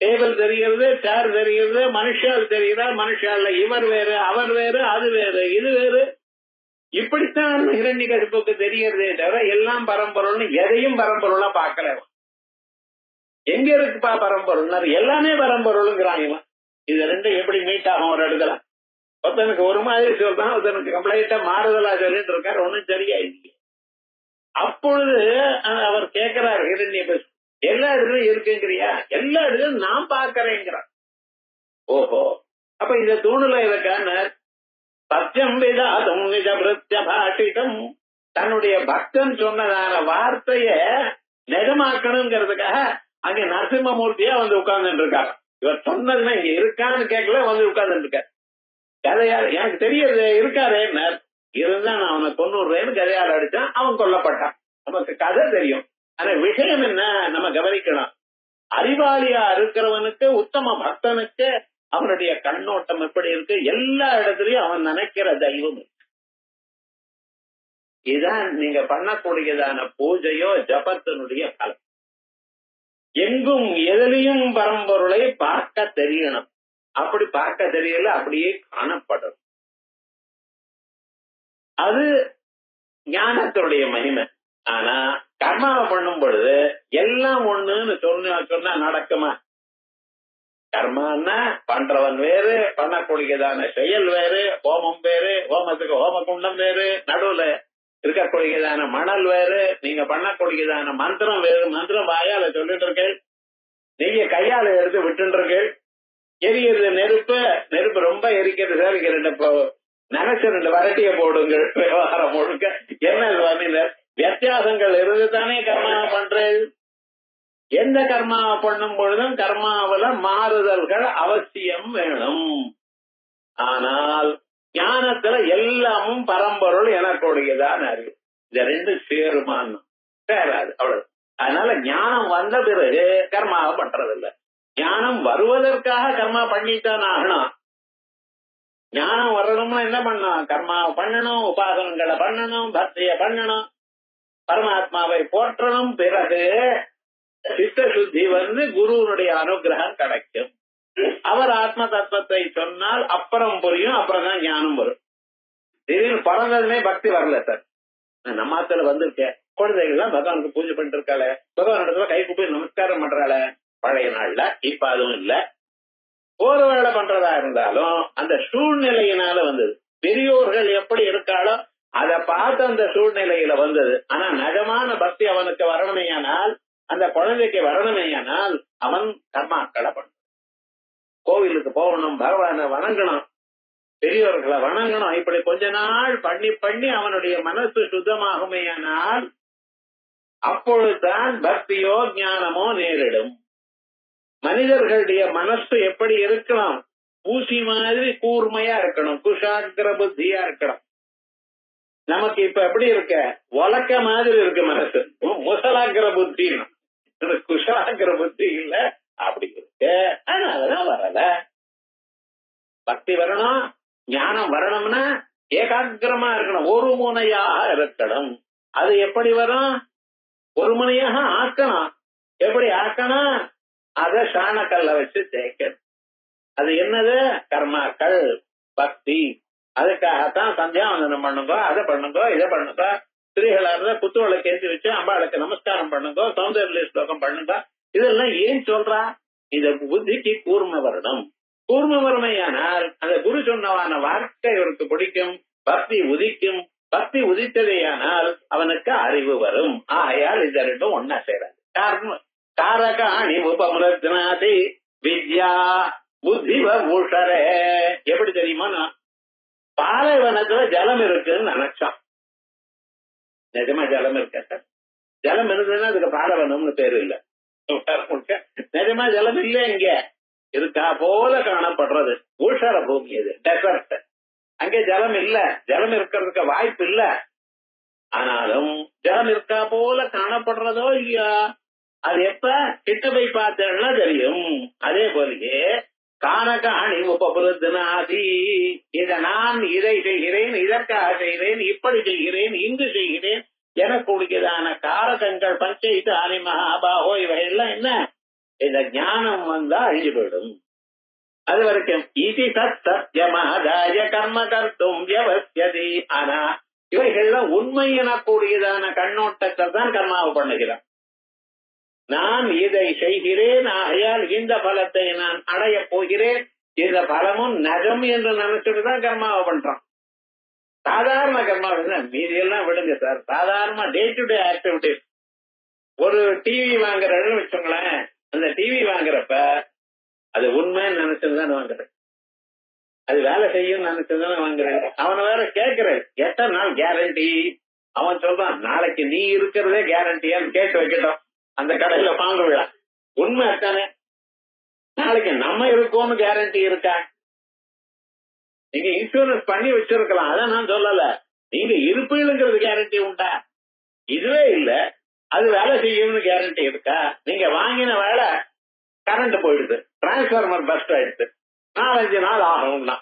டேபிள் தெரிகிறது, சேர் தெரிகிறது, மனுஷால் தெரிகிறார், மனுஷால இவர் வேறு அவர் வேறு அது வேறு இது வேறு, இப்படித்தான் ஹிரண்யகசிபுக்கு தெரியறதே தவிர எல்லாம் பரம்பொருள்னு எதையும் பரம்பொருளா பார்க்கல. எங்க இருக்குப்பா பரம்பொருள்? எல்லாமே பரம்பொருளுங்கிறாங்க. இது ரெண்டும் எப்படி மீட் ஆகும் ஒரு இடத்துல? ஒருத்தனுக்கு ஒரு மாதிரி சொல்றான், ஒருத்தனுக்கு கம்ப்ளைண்டா மாறுதலா சொல்லிட்டு இருக்காரு, ஒன்னும் சரியா இல்லை. அப்பொழுது அவர் கேட்கிறார் ஹிரண்யகசிபு, எல்லா இடத்துலயும் இருக்குங்கிறியா? எல்லா இடத்துலயும் நான் பார்க்கிறேங்கிறார். ஓஹோ, அப்ப இந்த தூணுல இருக்கான சத்தியம் விதாதும் நிஜ விருத்திய பாஷிதம், தன்னுடைய பக்தன் சொன்னதான வார்த்தைய நிஜமாக்கணுங்கிறதுக்காக அங்க நரசிம்மமூர்த்தியா வந்து உட்கார்ந்துட்டு இருக்காரு. இவர் சொன்னதுன்னா இங்க இருக்கான்னு கேட்கல, வந்து உட்கார்ந்துட்டு இருக்காரு. கதையால் எனக்கு தெரியாது இருக்காரே, இருந்தா நான் அவனை 90 கதையால் அடிச்சான், அவன் கொல்லப்பட்டான். நமக்கு கதை தெரியும். ஆனா விஷயம் என்ன நம்ம கவனிக்கணும். அறிவாளியா இருக்கிறவனுக்கு, உத்தம பக்தனுக்கு அவனுடைய கண்ணோட்டம் எப்படி இருக்கு, எல்லா இடத்துலயும் அவன் நினைக்கிற தெய்வம் இருக்கு. இதுதான் நீங்க பண்ணக்கூடியதான பூஜையோ ஜபத்தினுடைய பலம். எங்கும் எதிலையும் பரம்பொருளை பார்க்க தெரியணும். அப்படி பார்க்க தெரியல, அப்படியே காணப்படும். அது ஞானத்துடைய மகிமை. ஆனா கர்மாவை பண்ணும் பொழுது எல்லாம் ஒண்ணுன்னு சொன்னா நடக்குமா? கர்மான்னா பண்றவன் வேறு, பண்ணக்கூடியதான செயல் வேறு, ஹோமம் வேறு, ஹோமத்துக்கு ஹோம குண்டம் வேறு, நடுவுல இருக்கக்கூடியதான மணல் வேறு, நீங்க பண்ணக்கூடியதான மந்திரம் வேறு. மந்திரம் வாயால சொல்லிட்டு இருக்கேன், நீங்க கையால எடுத்து விட்டு இருக்கேன். எரியுது நெருப்பு, நெருப்பு ரொம்ப எரிக்கிறது சார், இங்க 2 நினைச்ச 2 வரட்டிய போடுங்க. விவகாரம் முழுக்க என்ன சுவாமினர் வித்தியாசங்கள் இருந்துதானே கர்மாவை பண்றது. எந்த கர்மாவை பண்ணும் பொழுதும் கர்மாவில மாறுதல்கள் அவசியம் வேணும். ஆனால் ஞானத்துல எல்லாமும் பரம்பொருள் எனக்கூடியதான் அறிவு. இந்த 2 சேருமான்னு சேராது, அவ்வளவு. அதனால ஞானம் வந்த பிறகு கர்மாவை பண்றதில்லை. ஞானம் வருவதற்காக கர்மா பண்ணித்தான் ஆகணும். ஞானம் வரணும்னா என்ன பண்ணணும்? கர்மாவை பண்ணணும், உபாசனங்களை பண்ணணும், பக்தியை பண்ணணும், பரமாத்மாவை போற்றணும். பிறகு சித்த சுத்தி வந்து குருவனுடைய அனுகிரகம் கிடைக்கும். அவர் ஆத்ம தத்துவத்தை சொன்னால் அப்புறம் புரியும், அப்புறம் தான் ஞானம் வரும். திடீர்னு பிறந்ததுமே பக்தி வரல சார். நம்மாத்துல வந்திருக்கேன், குழந்தைகள்லாம் பகவானுக்கு பூஜை பண்ணிட்டு இருக்காள, பகவான் இடத்துல கை கூப்பி நமஸ்காரம் பண்றாள. பழைய நாள்ல இப்ப அதுவும் இல்ல. ஒரு வேலை பண்றதா இருந்தாலும் அந்த சூழ்நிலையினால வந்தது. பெரியோர்கள் எப்படி இருக்காளோ அதை பார்த்து அந்த சூழ்நிலையில வந்தது. ஆனா நிஜமான பக்தி அவனுக்கு வரணுமேயானால், அந்த குழந்தைக்கு வரணுமேயானால் அவன் கர்மாக்களை பண்ணணும். கோவிலுக்கு போகணும், பகவானை வணங்கணும், பெரியோர்களை வணங்கணும். இப்படி கொஞ்ச நாள் பண்ணி பண்ணி அவனுடைய மனசு சுத்தமாகுமேயானால் அப்பொழுதுதான் பக்தியோ ஞானமோ நேரிடும். மனிதர்களுடைய மனசு எப்படி இருக்கணும்? ஊசி மாதிரி கூர்மையா இருக்கணும், குஷாகிர புத்தியா இருக்கணும். நமக்கு இப்ப எப்படி இருக்க? உலக்க மாதிரி இருக்கு மனசு, முசலாக்கிற புத்தி, குஷாகிர புத்தி இல்ல, அப்படி இருக்கு. அதனாலதான் வரல. பக்தி வரணும், ஞானம் வரணும்னா ஏகாகிரமா இருக்கணும், ஒரு முனையாக இருக்கணும். அது எப்படி வரும்? ஒரு முனையாக ஆக்கணும். எப்படி ஆக்கணும்? அத சாணக்கல்ல வச்சு தேய்க்கணும். அது என்னது? கர்மாக்கள், பக்தி. அதுக்காகத்தான் சந்தியாவந்தனம் பண்ணுங்க, அதை பண்ணுங்க, இதை பண்ணுங்க. ஸ்திரீகளா இருந்தா புத்துவளை கேட்டு வச்சு அம்பாளுக்கு நமஸ்காரம் பண்ணுங்க, சௌந்தர்ய ஸ்லோகம் பண்ணுங்க. இதெல்லாம் ஏன் சொல்றா? இந்த புத்திக்கு கூர்மை வரணும். கூர்மை வறுமையானால் அந்த குரு சொன்னவான வார்த்தை இவருக்கு பிடிக்கும், பக்தி உதிக்கும். பக்தி உதித்ததேயானால் அவனுக்கு அறிவு வரும். ஆகையால் இந்த ரெண்டும் ஒன்னா சேராது. காரகாணி உபமிருத்னாதி வித்யா புத்திவ பூஷரே. எப்படி தெரியுமா? பாலைவனத்துல ஜலம் இருக்குன்னு நினைச்சான். நிஜமா ஜலம் இருக்க சார்? ஜலம் இருந்ததுன்னா அதுக்கு பாலைவனம்னு பேரு இல்ல. நிஜமா ஜலம் இல்ல, இங்க இருக்கா போல காணப்படுறது பூஷர பூமி. அது டெசர்ட், அங்கே ஜலம் இல்ல, ஜலம் இருக்கிறதுக்கு வாய்ப்பு இல்ல. ஆனாலும் ஜலம் இருக்கா போல காணப்படுறதோ இல்லையா? அது எப்ப கிட்ட போய் பார்த்தேன்னா தெரியும். அதே போலயே கானகாணி உபபுருத்னாதி, இத நான் இதை செய்கிறேன், இதற்காக செய்கிறேன், இப்படி செய்கிறேன், இங்கு செய்கிறேன் எனக்கூடியதான காரகங்கள் பஞ்சைத்து ஆனி மகாபாகோ இவையெல்லாம் என்ன? இந்த ஞானம் வந்தா அழிஞ்சு போயிடும். அது வரைக்கும் இதி சத் சத்யமாதாய கர்ம கர்த்தும் வியவஸ்யதி. ஆனா இவைகள்லாம் உண்மை எனக்கூடியதான கண்ணோட்டத்தை தான் கர்மாவை பண்ணுகிறான். நான் இதை செய்கிறேன், ஆகையால் இந்த பலத்தை நான் அடைய போகிறேன், இந்த பலமும் நகம் என்று நினைச்சுட்டு தான் கர்மாவை பண்றான். சாதாரண கர்மா மீதி எல்லாம் விடுங்க சார். சாதாரண டே டு டே ஆக்டிவிட்டிஸ். ஒரு டிவி வாங்குறன்னு வச்சோங்களேன், அந்த டிவி வாங்குறப்ப அது உண்மைன்னு நினைச்சுதான் வாங்குறேன், அது வேலை செய்யும் நினைச்சுதான் வாங்குறேன். அவனை வேற கேட்கிறேன் எத்தனை நாள் கேரண்டி. அவன் சொல்றான் நாளைக்கு நீ இருக்கிறதே கேரண்டியான்னு கேட்டு வைக்கட்டும் அந்த கடையில வாங்க விழா. உண்மை தானே? நாளைக்கு நம்ம இருக்கோம்னு கேரண்டி இருக்கா? நீங்க இன்சூரன்ஸ் பண்ணி வச்சிருக்கலாம், அதான் நான் சொல்லல. நீங்க இருப்பீங்கிறது கேரண்டி உண்டா? இதுவே இல்ல, அது வேலை செய்யும்னு கேரண்டி இருக்கா? நீங்க வாங்கின வேலை கரண்ட் போயிடுது, டிரான்ஸ்பார்மர் பஸ்ட் ஆயிடுது, 4-5 நாள் ஆகும்னா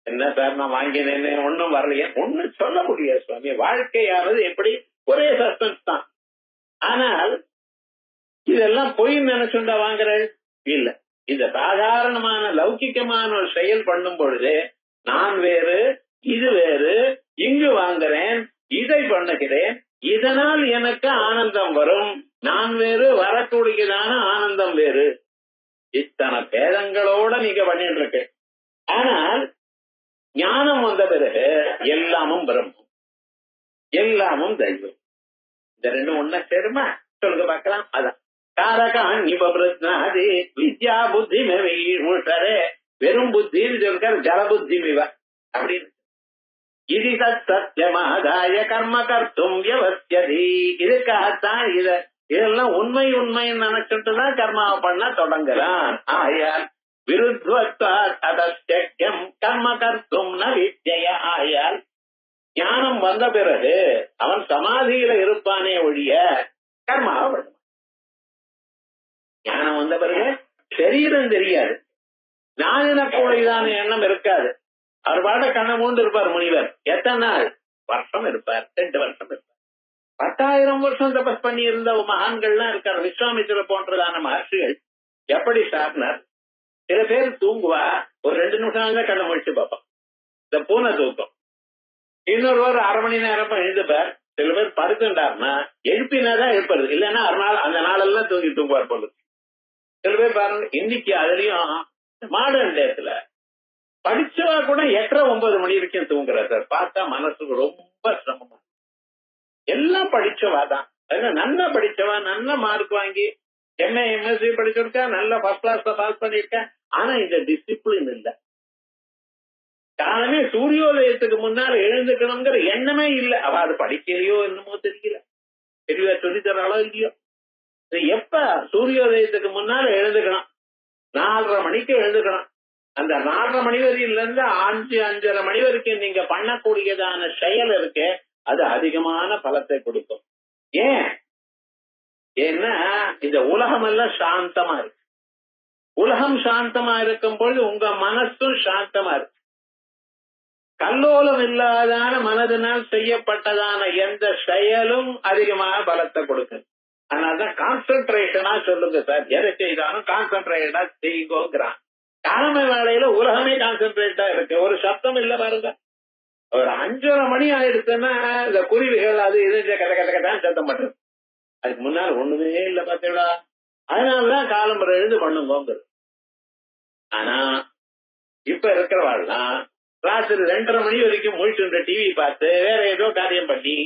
என்ன சார் நான் வாங்கினேன்னு ஒன்னும் வரலையே? ஒன்னும் சொல்ல முடியாது சுவாமி. வாழ்க்கையானது எப்படி ஒரே சஸ்பென்ஸ் தான். ஆனால் இதெல்லாம் பொய் நினைச்சுண்டா வாங்குறேன் இல்ல. இந்த சாதாரணமான லௌகிக்கமான ஒரு செயல் பண்ணும் பொழுது நான் வேறு, இது வேறு, இங்கு வாங்குறேன், இதை பண்ணுகிறேன், இதனால் எனக்கு ஆனந்தம் வரும், நான் வேறு, வரக்கூடியதான ஆனந்தம் வேறு. இத்தனை பேதங்களோட நீங்க பண்ணிட்டு இருக்கு. ஆனால் ஞானம் வந்த பிறகு எல்லாமும் பிரம்மம், எல்லாமும் தெய்வம். இந்த ரெண்டும் ஒன்னா சேருமா? சொல்லுங்க பார்க்கலாம். அதான் காரகான் இபபிருத்னாதி வித்யா புத்தி மேஷரே. வெறும் புத்தின்னு சொல்ற ஜல புத்தி மிவ அப்படின்னு. இது சத் சத்தியமாதாய கர்ம கர்த்தும் வியவஸ்யதி. இதுக்காகத்தான் இதெல்லாம் உண்மை உண்மைன்னு நினைச்சுட்டுதான் கர்மாவை பண்ண தொடங்குறான். ஆயால் விருத்வத்வாத் அதஸ்யம் கர்ம கர்த்தும் ந வித்ய. ஆயால் ஞானம் வந்த பிறகு அவன் சமாதியில இருப்பானே ஒழிய கர்மாவை பண்ண. ஞானம் வந்த பிறகு சரீரம் தெரியாது, நான் எனக்குள்ளதான எண்ணம் இருக்காது. அவர் பாட கண்ணை மூண்டு இருப்பார் முனிவர். எத்தனை நாள்? வருஷம் இருப்பார், 2 வருஷம் இருப்பார். 10,000 வருஷம் தபஸ் பண்ணி இருந்த மகான்கள்லாம் இருக்காரு. விஸ்வாமித்திர போன்றதான மகர்ஷிகள் எப்படி சாப்பினார்? சில பேர் தூங்குவா, ஒரு 2 நிமிஷம் தான் கண்ணை முடிச்சு பார்ப்போம், இந்த பூனை தூக்கம். இன்னொருவர் 1/2 மணி நேரம் எழுந்துப்பார், சில பேர் படுத்துட்டாருன்னா எழுப்பினாதான் எழுப்புறது, இல்லைன்னா அந்த நாளெல்லாம் தூங்குவார் போல. சில பேர் பாருங்க, இன்னைக்கு அதுலயும் மாடர்ன் டேஸ்ல படிச்சவா கூட 8:30-9 மணி வரைக்கும் தூங்குறா சார். பார்த்தா மனசுக்கு ரொம்ப சிரமமா. எல்லாம் படிச்சவா தான், நல்லா படிச்சவா, நல்ல மார்க் வாங்கி MA MSc படிச்சிருக்கா, நல்ல ஃபர்ஸ்ட் கிளாஸ்ல பாஸ் பண்ணிருக்கா. ஆனா இந்த டிசிப்ளின் இல்ல. காலமே சூரியோதயத்துக்கு முன்னால் எழுந்துக்கணுங்கிற எண்ணமே இல்ல. அவ அது படிக்கலையோ என்னமோ தெரியல, தெரியல சொல்லி தராளோ இல்லையோ. எப்ப சூரியோதயத்துக்கு முன்னால எழுந்துக்கணும், 4:30 மணிக்கு எழுந்துக்கணும். அந்த 4:30 மணி வரையில இருந்து 5-5:30 மணி வரைக்கும் நீங்க பண்ணக்கூடியதான செயல் இருக்கு, அது அதிகமான பலத்தை கொடுக்கும். ஏன்னா இந்த உலகம் எல்லாம் சாந்தமா இருக்கு. உலகம் சாந்தமா இருக்கும் பொழுது உங்க மனசும் சாந்தமா இருக்கு. கல்லோலம் இல்லாதான மனதினால் செய்யப்பட்டதான எந்த செயலும் அதிகமான பலத்தை கொடுக்கும். அதனாலதான் கான்சென்ட்ரேஷனா சொல்லுங்க சார், எதை செய்தாலும் கான்சென்ட்ரேட்டா செய்யுங்கிறான். காலமை வேலையில உலகமே கான்சென்ட்ரேட்டா இருக்கு. ஒரு சத்தம் இல்ல பாருங்க. ஒரு 5:30 மணி ஆயிடுச்சுன்னா இந்த குருவிகள் அது இது கத கத கதான் சத்தம் பண்றது. அதுக்கு முன்னால ஒண்ணுமே இல்ல பாத்தீங்களா. அதனாலதான் காலம்பரை எழுந்து பண்ணுங்க. ஆனா இப்ப இருக்கிறவாள்லாம் ராத்திரி 2:30 மணி வரைக்கும் முழிச்சுன்ற டிவி பார்த்து வேற ஏதோ காரியம் பண்ணி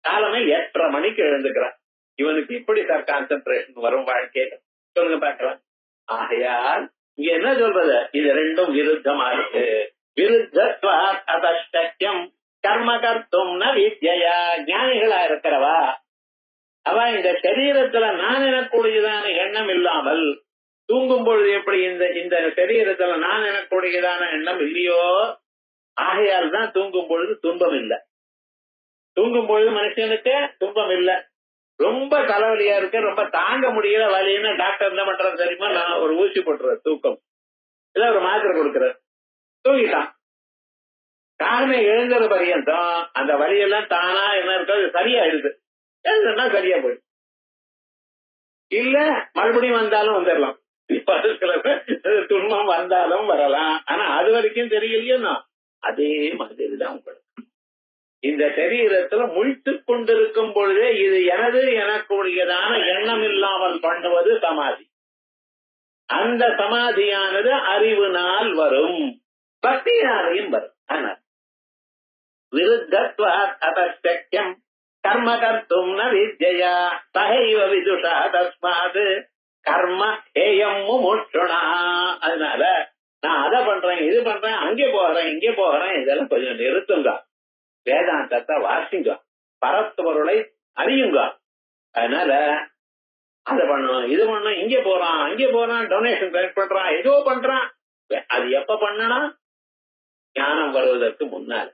காலமே 8:30 மணிக்கு எழுந்துக்கிறான். இவனுக்கு இப்படி சார் கான்சென்ட்ரேஷன் வரும் வாழ்க்கையில சொல்லுங்க பார்க்கலாம். ஆகையால் இங்க என்ன சொல்றது, இது ரெண்டும் விருத்தமா இருக்கு. விருத்தத்வாத் அதஷ்டக்யம் கர்ம கர்த்தும் ந வித்யா. ஞானிகளா இருக்கிறவா அவ இந்த சரீரத்துல நான் எனக்கூடியதான எண்ணம் இல்லாமல் தூங்கும் பொழுது எப்படி இந்த சரீரத்துல நான் எனக்கூடியதான எண்ணம் இல்லையோ, ஆகையால் தான் தூங்கும் பொழுது துன்பம் இல்லை. தூங்கும் பொழுது மனுஷனுக்கு துன்பம் இல்லை. ரொம்ப தலைவலியா இருக்கு, ரொம்ப தாங்க முடியல வலின்னு டாக்டர் என்ன பண்றது தெரியுமா, நான் ஒரு ஊசி போட்டுறேன் தூக்கம், இல்ல ஒரு மாத்திரை கொடுக்கறேன், தூங்கிட்டான். காரணமே எழுந்தது பரியந்தம் அந்த வலியெல்லாம் தானா என்ன இருக்காது சரியாயிடுது. எழுதுனா சரியா போயிடும். இல்ல மறுபடியும் வந்தாலும் வந்துடலாம், துன்பம் வந்தாலும் வரலாம். ஆனா அது வரைக்கும் தெரியலையோ. அதே மாதிரிதான் உங்களுக்கு இந்த சரீரத்துல முழித்துக் கொண்டிருக்கும் பொழுதே இது எனது எனக்குரியதான எண்ணம் இல்லாமல் பண்ணுவது சமாதி. அந்த சமாதியானது அறிவினால் வரும், பக்தியினாலையும் வரும். ஆனால் விருத்தத்வாத் அதஷ்டக்யம் கர்ம கர்த்தும் ந வித்யா சஹைவ விதுஷா தஸ்மாத் கர்ம ஹேயம் முமுட்சுணா. அதனால நான் அதை பண்றேன் இது பண்றேன் அங்கே போகிறேன் இங்கே போகிறேன் இதெல்லாம் கொஞ்சம் நிறுத்துங்க. வேதாந்தத்தை வாசிங்க, பரத்து பொருளை அறியுங்க. அதனால அதை பண்ணணும் இது பண்ணணும், இங்கே போறான் அங்கே போறான், டொனேஷன் கலெக்ட் பண்றான், ஏதோ பண்றான். அது எப்ப பண்ணணும், ஞானம் வருவதற்கு முன்னால்.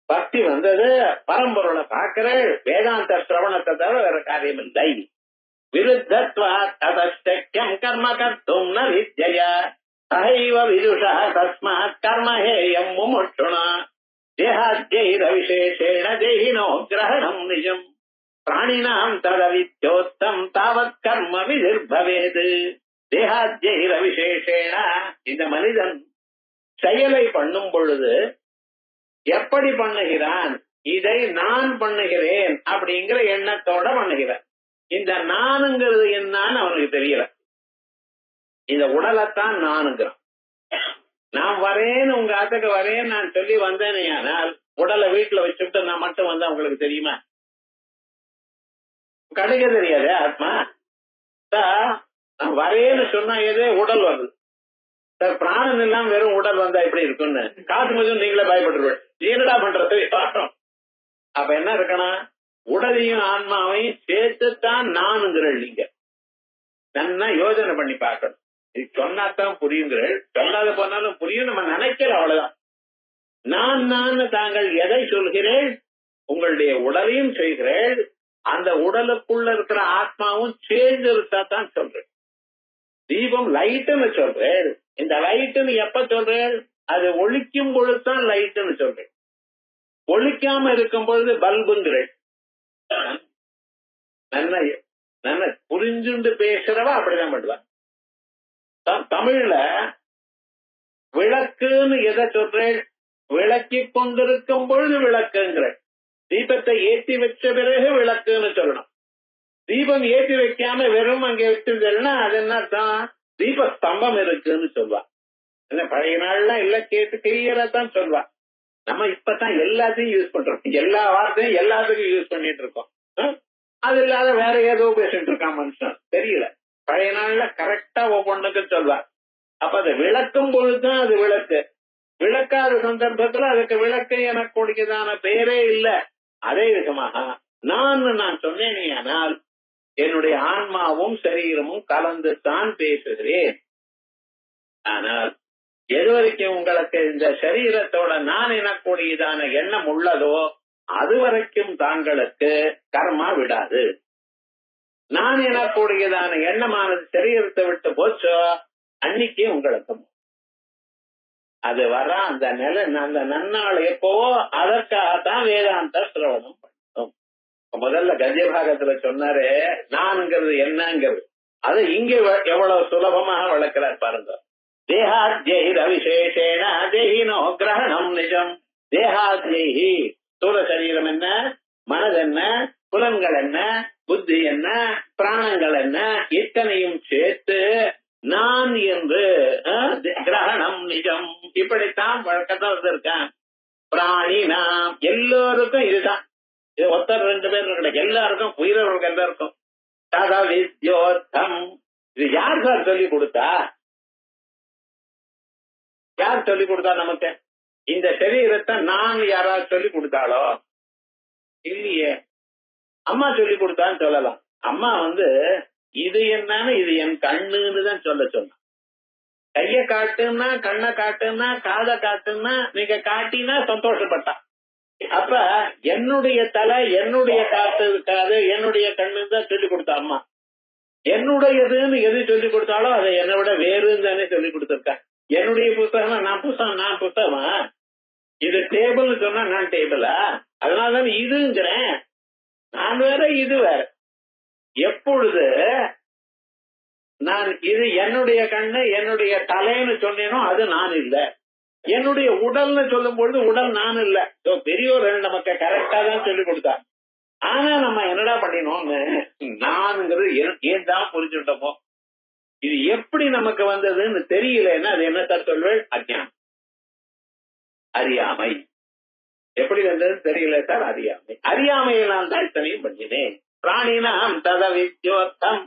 பக்தி வந்தது, பரம்பொருளை பார்க்கிற வேதாந்த சிரவணத்தை தவிர வேற காரியம் இல்லை. விருத்தத்வாத் அதஷ்டக்யம் கர்ம கர்த்தும் ந வித்யா சஹைவ விதுஷா தஸ்மாத் கர்ம ஹேயம் முமுட்சுணா. தேகாத்யைர விசேஷேண தேஹினோ கிரஹணம் நிஜம் பிராணினாம் ததவித்யோத்தம் தாவத் கர்ம விதிர்பவேது. தேகாத்யைர விசேஷேண, இந்த மனிதன் செயலை பண்ணும் பொழுது எப்படி பண்ணுகிறான், இதை நான் பண்ணுகிறேன் அப்படிங்கிற எண்ணத்தோட பண்ணுகிறான். இந்த நானுங்கிறது என்னன்னு அவனுக்கு தெரியல. இந்த உடலைத்தான் நானுங்கிறான். நான் வரேன்னு உங்க ஆத்துக்கு வரேன்னு நான் சொல்லி வந்தேனே, ஆனால் உடலை வீட்டுல வச்சுட்டு நான் மட்டும் வந்தா உங்களுக்கு தெரியுமா, கடுக்க தெரியாது. ஆத்மா நான் வரேன்னு சொன்னா எதே உடல் வருது சார், பிராணம் எல்லாம் வெறும் உடல் வந்தா எப்படி இருக்குன்னு காசு கொஞ்சம் நீங்களே பயப்பட்டுருவேன். என்னடா பண்றது பாடம். அப்ப என்ன இருக்கணும், உடலையும் ஆன்மாவையும் சேர்த்துத்தான் நானுங்கிறள். நீங்க நல்லா யோசனை பண்ணி பார்க்கணும். இது சொன்னாத்தான் புரியுங்கிறள், சொல்லாத போனாலும் புரியும். நம்ம நினைக்கிற அவ்வளவுதான். நான் தாங்கள் எதை சொல்கிறேன், உங்களுடைய உடலையும் செய்கிறேன், அந்த உடலுக்குள்ள இருக்கிற ஆத்மாவும் சேர்ந்து இருந்தாதான் சொல்றேன். தீபம் லைட்டுன்னு சொல்றேன். இந்த லைட்டுன்னு எப்ப சொல்றேன், அது ஒழிக்கும் பொழுதுதான் லைட்டுன்னு சொல்றேன். ஒழிக்காம இருக்கும் பொழுது பல்புங்கிறேன். நல்ல புரிஞ்சுண்டு பேசுறவ அப்படிதான் பண்ணுவான். தமிழ்ல விளக்குன்னு எதை சொல்றேன், விளக்கி கொண்டிருக்கும் பொழுது விளக்குங்கிற. தீபத்தை ஏற்றி வச்ச பிறகு விளக்குன்னு சொல்லணும். தீபம் ஏற்றி வைக்காம வெறும் அங்க வச்சிருந்தேன்னா அது என்ன அர்த்தம்? தீப ஸ்தம்பம் இருக்குன்னு சொல்வா. பழைய நாள்லாம் எல்லாம் கேட்டு கிளியரா தான் சொல்வா. நம்ம இப்பதான் எல்லாத்தையும் யூஸ் பண்றோம், எல்லா வார்த்தையும் எல்லாத்துக்கும் யூஸ் பண்ணிட்டு இருக்கோம். அது இல்லாத வேற ஏதோ பேசிட்டு இருக்கான் மனுஷன், தெரியல. பழைய நாள்ல கரெக்டா ஒவ்வொன்றுக்கு சொல்வா. அப்ப அது விளக்கும் பொழுதுதான் அது விளக்கு. விளக்காத சந்தர்ப்பத்துல அதுக்கு விளக்கு எனக்கூடியதான பெயரே இல்ல. அதே விதமாக நான் சொன்னேனே, ஆனால் என்னுடைய ஆன்மாவும் சரீரமும் கலந்து தான் பேசுகிறேன். ஆனால் எது வரைக்கும் உங்களுக்கு இந்த சரீரத்தோட நான் எனக்கூடியதான எண்ணம் உள்ளதோ அது வரைக்கும் தாங்களுக்கு கர்மா விடாது. நான் எனக்கூடியதான எண்ணமானது சரீரத்தை விட்டு போச்சோ அன்னைக்கு உங்களுக்கு அது வர அந்த நிலை, அந்த நன்னாள் எப்பவோ அதற்காகத்தான் வேதாந்த சிரவணம் பண்ணணும். முதல்ல கத்தியபாகத்துல சொன்னாரு நான்ங்கிறது என்னங்கிறது, அது இங்க எவ்வளவு சுலபமாக வளர்க்கிறார் பாருங்க. தேகாத்யேன தேகினோ கிரகணம் நிஜம். தேகாத்யி ஸ்தூல சரீரம் என்ன, மனது என்ன, புலன்கள் என்ன, புத்தி என்ன, பிராணங்கள் என்ன, இத்தனையும் சேர்த்து நான் என்று கிரகணம் நிஜம் இப்படித்தான் வழக்கத்தான் வந்திருக்கேன். பிராணி நாம் எல்லோருக்கும் இதுதான். இது ஒருத்தர் ரெண்டு பேர் கிடையாது, எல்லாருக்கும் உயிரவர்களுக்கு எல்லாருக்கும் தத வித்யோத்தம். இது யார் சார் சொல்லி கொடுத்தா? யார் சொல்லி கொடுத்தா நமக்கு? இந்த சரீரத்தை நான் யாராவது சொல்லி கொடுத்தாலோ? இல்லையே. அம்மா சொல்லி கொடுத்தான்னு சொல்லலாம். அம்மா இது என்னன்னு இது என் கண்ணுன்னு தான் சொல்ல சொன்ன. கைய காட்டுன்னா, கண்ணை காட்டுன்னா, காதை காட்டுன்னா, நீங்க காட்டினா சந்தோஷப்பட்டா. அப்ப என்னுடைய தலை, என்னுடைய காது, என்னுடைய கண்ணு தான் சொல்லி கொடுத்தா அம்மா. என்னுடையதுன்னு எது சொல்லி கொடுத்தாலோ அதை என்னை விட வேறுன்னு தானே சொல்லி கொடுத்துருக்கா. என்னுடைய புத்தகம் நான் புத்தகமா? இது டேபிள் சொன்னா நான் டேபிளா? அதனாலதான் இதுங்கிறேன். நான் வேற இது வேற. எப்பொழுது நான் இது என்னுடைய கண்ணு, என்னுடைய தலைன்னு சொன்னேனோ அது நான் இல்ல. என்னுடைய உடல்னு சொல்லும் பொழுது உடல் நான் இல்ல. பெரியோர்கள் நமக்கு கரெக்டா தான் சொல்லி கொடுத்தா. ஆனா நம்ம என்னடா பண்ணினோம்னு நான்ங்கிறது ஏன் தான் புரிஞ்சுட்டோமோ. இது எப்படி நமக்கு வந்ததுன்னு தெரியலன்னா அது என்ன சார் சொல்வேன்? அஜ்ஞானம், அறியாமை. எப்படி வந்ததுன்னு தெரியல சார், அறியாமை. அறியாமையை நான் தான் இத்தனையும் பண்ணினேன். பிராணினாம் தத வித்யோத்தம்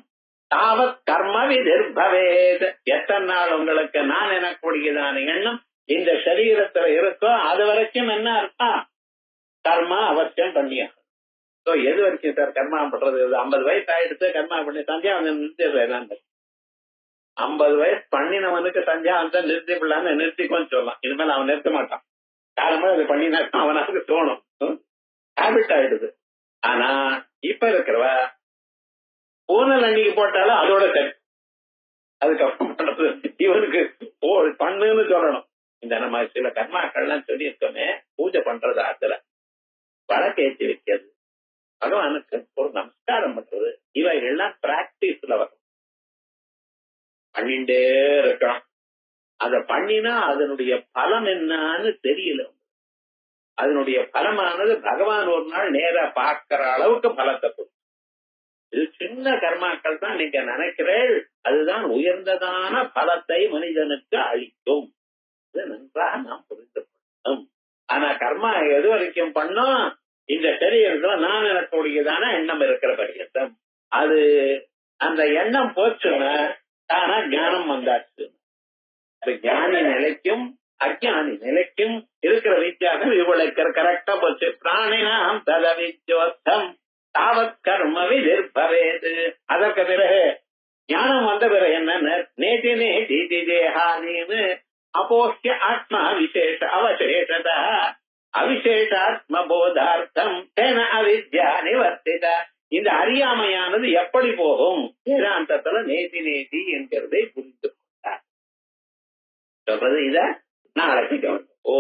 தாவத் கர்ம விதிர்பவேத். எத்தனை நாள் உங்களுக்கு நான் எனக்கூடியதான எண்ணம் இந்த சரீரத்துல இருக்கோ அது வரைக்கும் என்ன அர்த்தம்? கர்மா அவசியம் பண்ணியாகும். எது வரைக்கும் சார் கர்மா பண்றது? 50 வயசு ஆயிடுத்து கர்மா பண்ணி சந்தியாவந்தம் நிறுத்திடுறேன். 50 வயசு பண்ணினவனுக்கு சந்தியாவந்தம் நிறுத்திவிடலான்னு நிறுத்திக்கோன்னு சொல்லலாம். இனிமேல் அவன் நிறுத்த மாட்டான். காலமா அது பண்ணினா அவனுக்கு தோணும், ஹேபிட் ஆயிடுது. ஆனா இப்ப இருக்கிறவ பூனல் அன்னைக்கு போட்டாலும் அதோட சரி, அதுக்கப்புறம் பண்றது இவனுக்கு பண்ணுன்னு சொல்லணும். இந்த நம்ம சில கர்மாக்கள்லாம் சொல்லி இருக்கோமே, பூஜை பண்றது, அதுல வழக்கேற்றி வைக்கிறது, பகவானுக்கு ஒரு நமஸ்காரம் பண்றது, இவைகள்லாம் பிராக்டிஸ்ல வரும். பண்ணிட்டே இருக்கான். அத பண்ணினா அதனுடைய பலம் என்னன்னு தெரியல. அதனுடைய பலமானது பகவான் ஒரு நாள் நேரா பார்க்கிற அளவுக்கு பலத்தை கொடுக்கும். இது சின்ன கர்மாக்கள் தான் நீங்க நினைக்கிறேன், அதுதான் உயர்ந்ததான பலத்தை மனிதனுக்கு அளிக்கும். இது நன்றாக நாம் புரிந்து கொள்ளணும். ஆனா கர்மா எது வரைக்கும் பண்ணோம்? இந்த சரீரத்துல நான் எனக்கூடியதான எண்ணம் இருக்கிற பரியந்தம். அது அந்த எண்ணம் போச்சுன்னா தானா ஞானம் வந்தாச்சு. ஞானி நிலைக்கும் அஜானி நிலைக்கும் இருக்கிற வித்தியாசம் இவளுக்கு கரெக்டா போச்சு. பிராணினாம் தத வித்யோத்தம் தாவத் கர்ம விதிர்பவேத். அதற்கு பிறகு ஞானம் வந்த பிறகு என்ன? நேதி நேதி தேகாதீன்னு அபோஷ்ய ஆத்மா விசேஷ அவசேஷத அவிசேஷாத்ம போதார்த்தம் தேன அவித்யா நிவர்த்தித. இந்த அறியாமையானது எப்படி போகும்? வேதாந்தத்துல நேதி நேதி என்கிறதை புரிந்து கொண்டார். சொல்றது இத நாளைக்கு கவனம். ஓ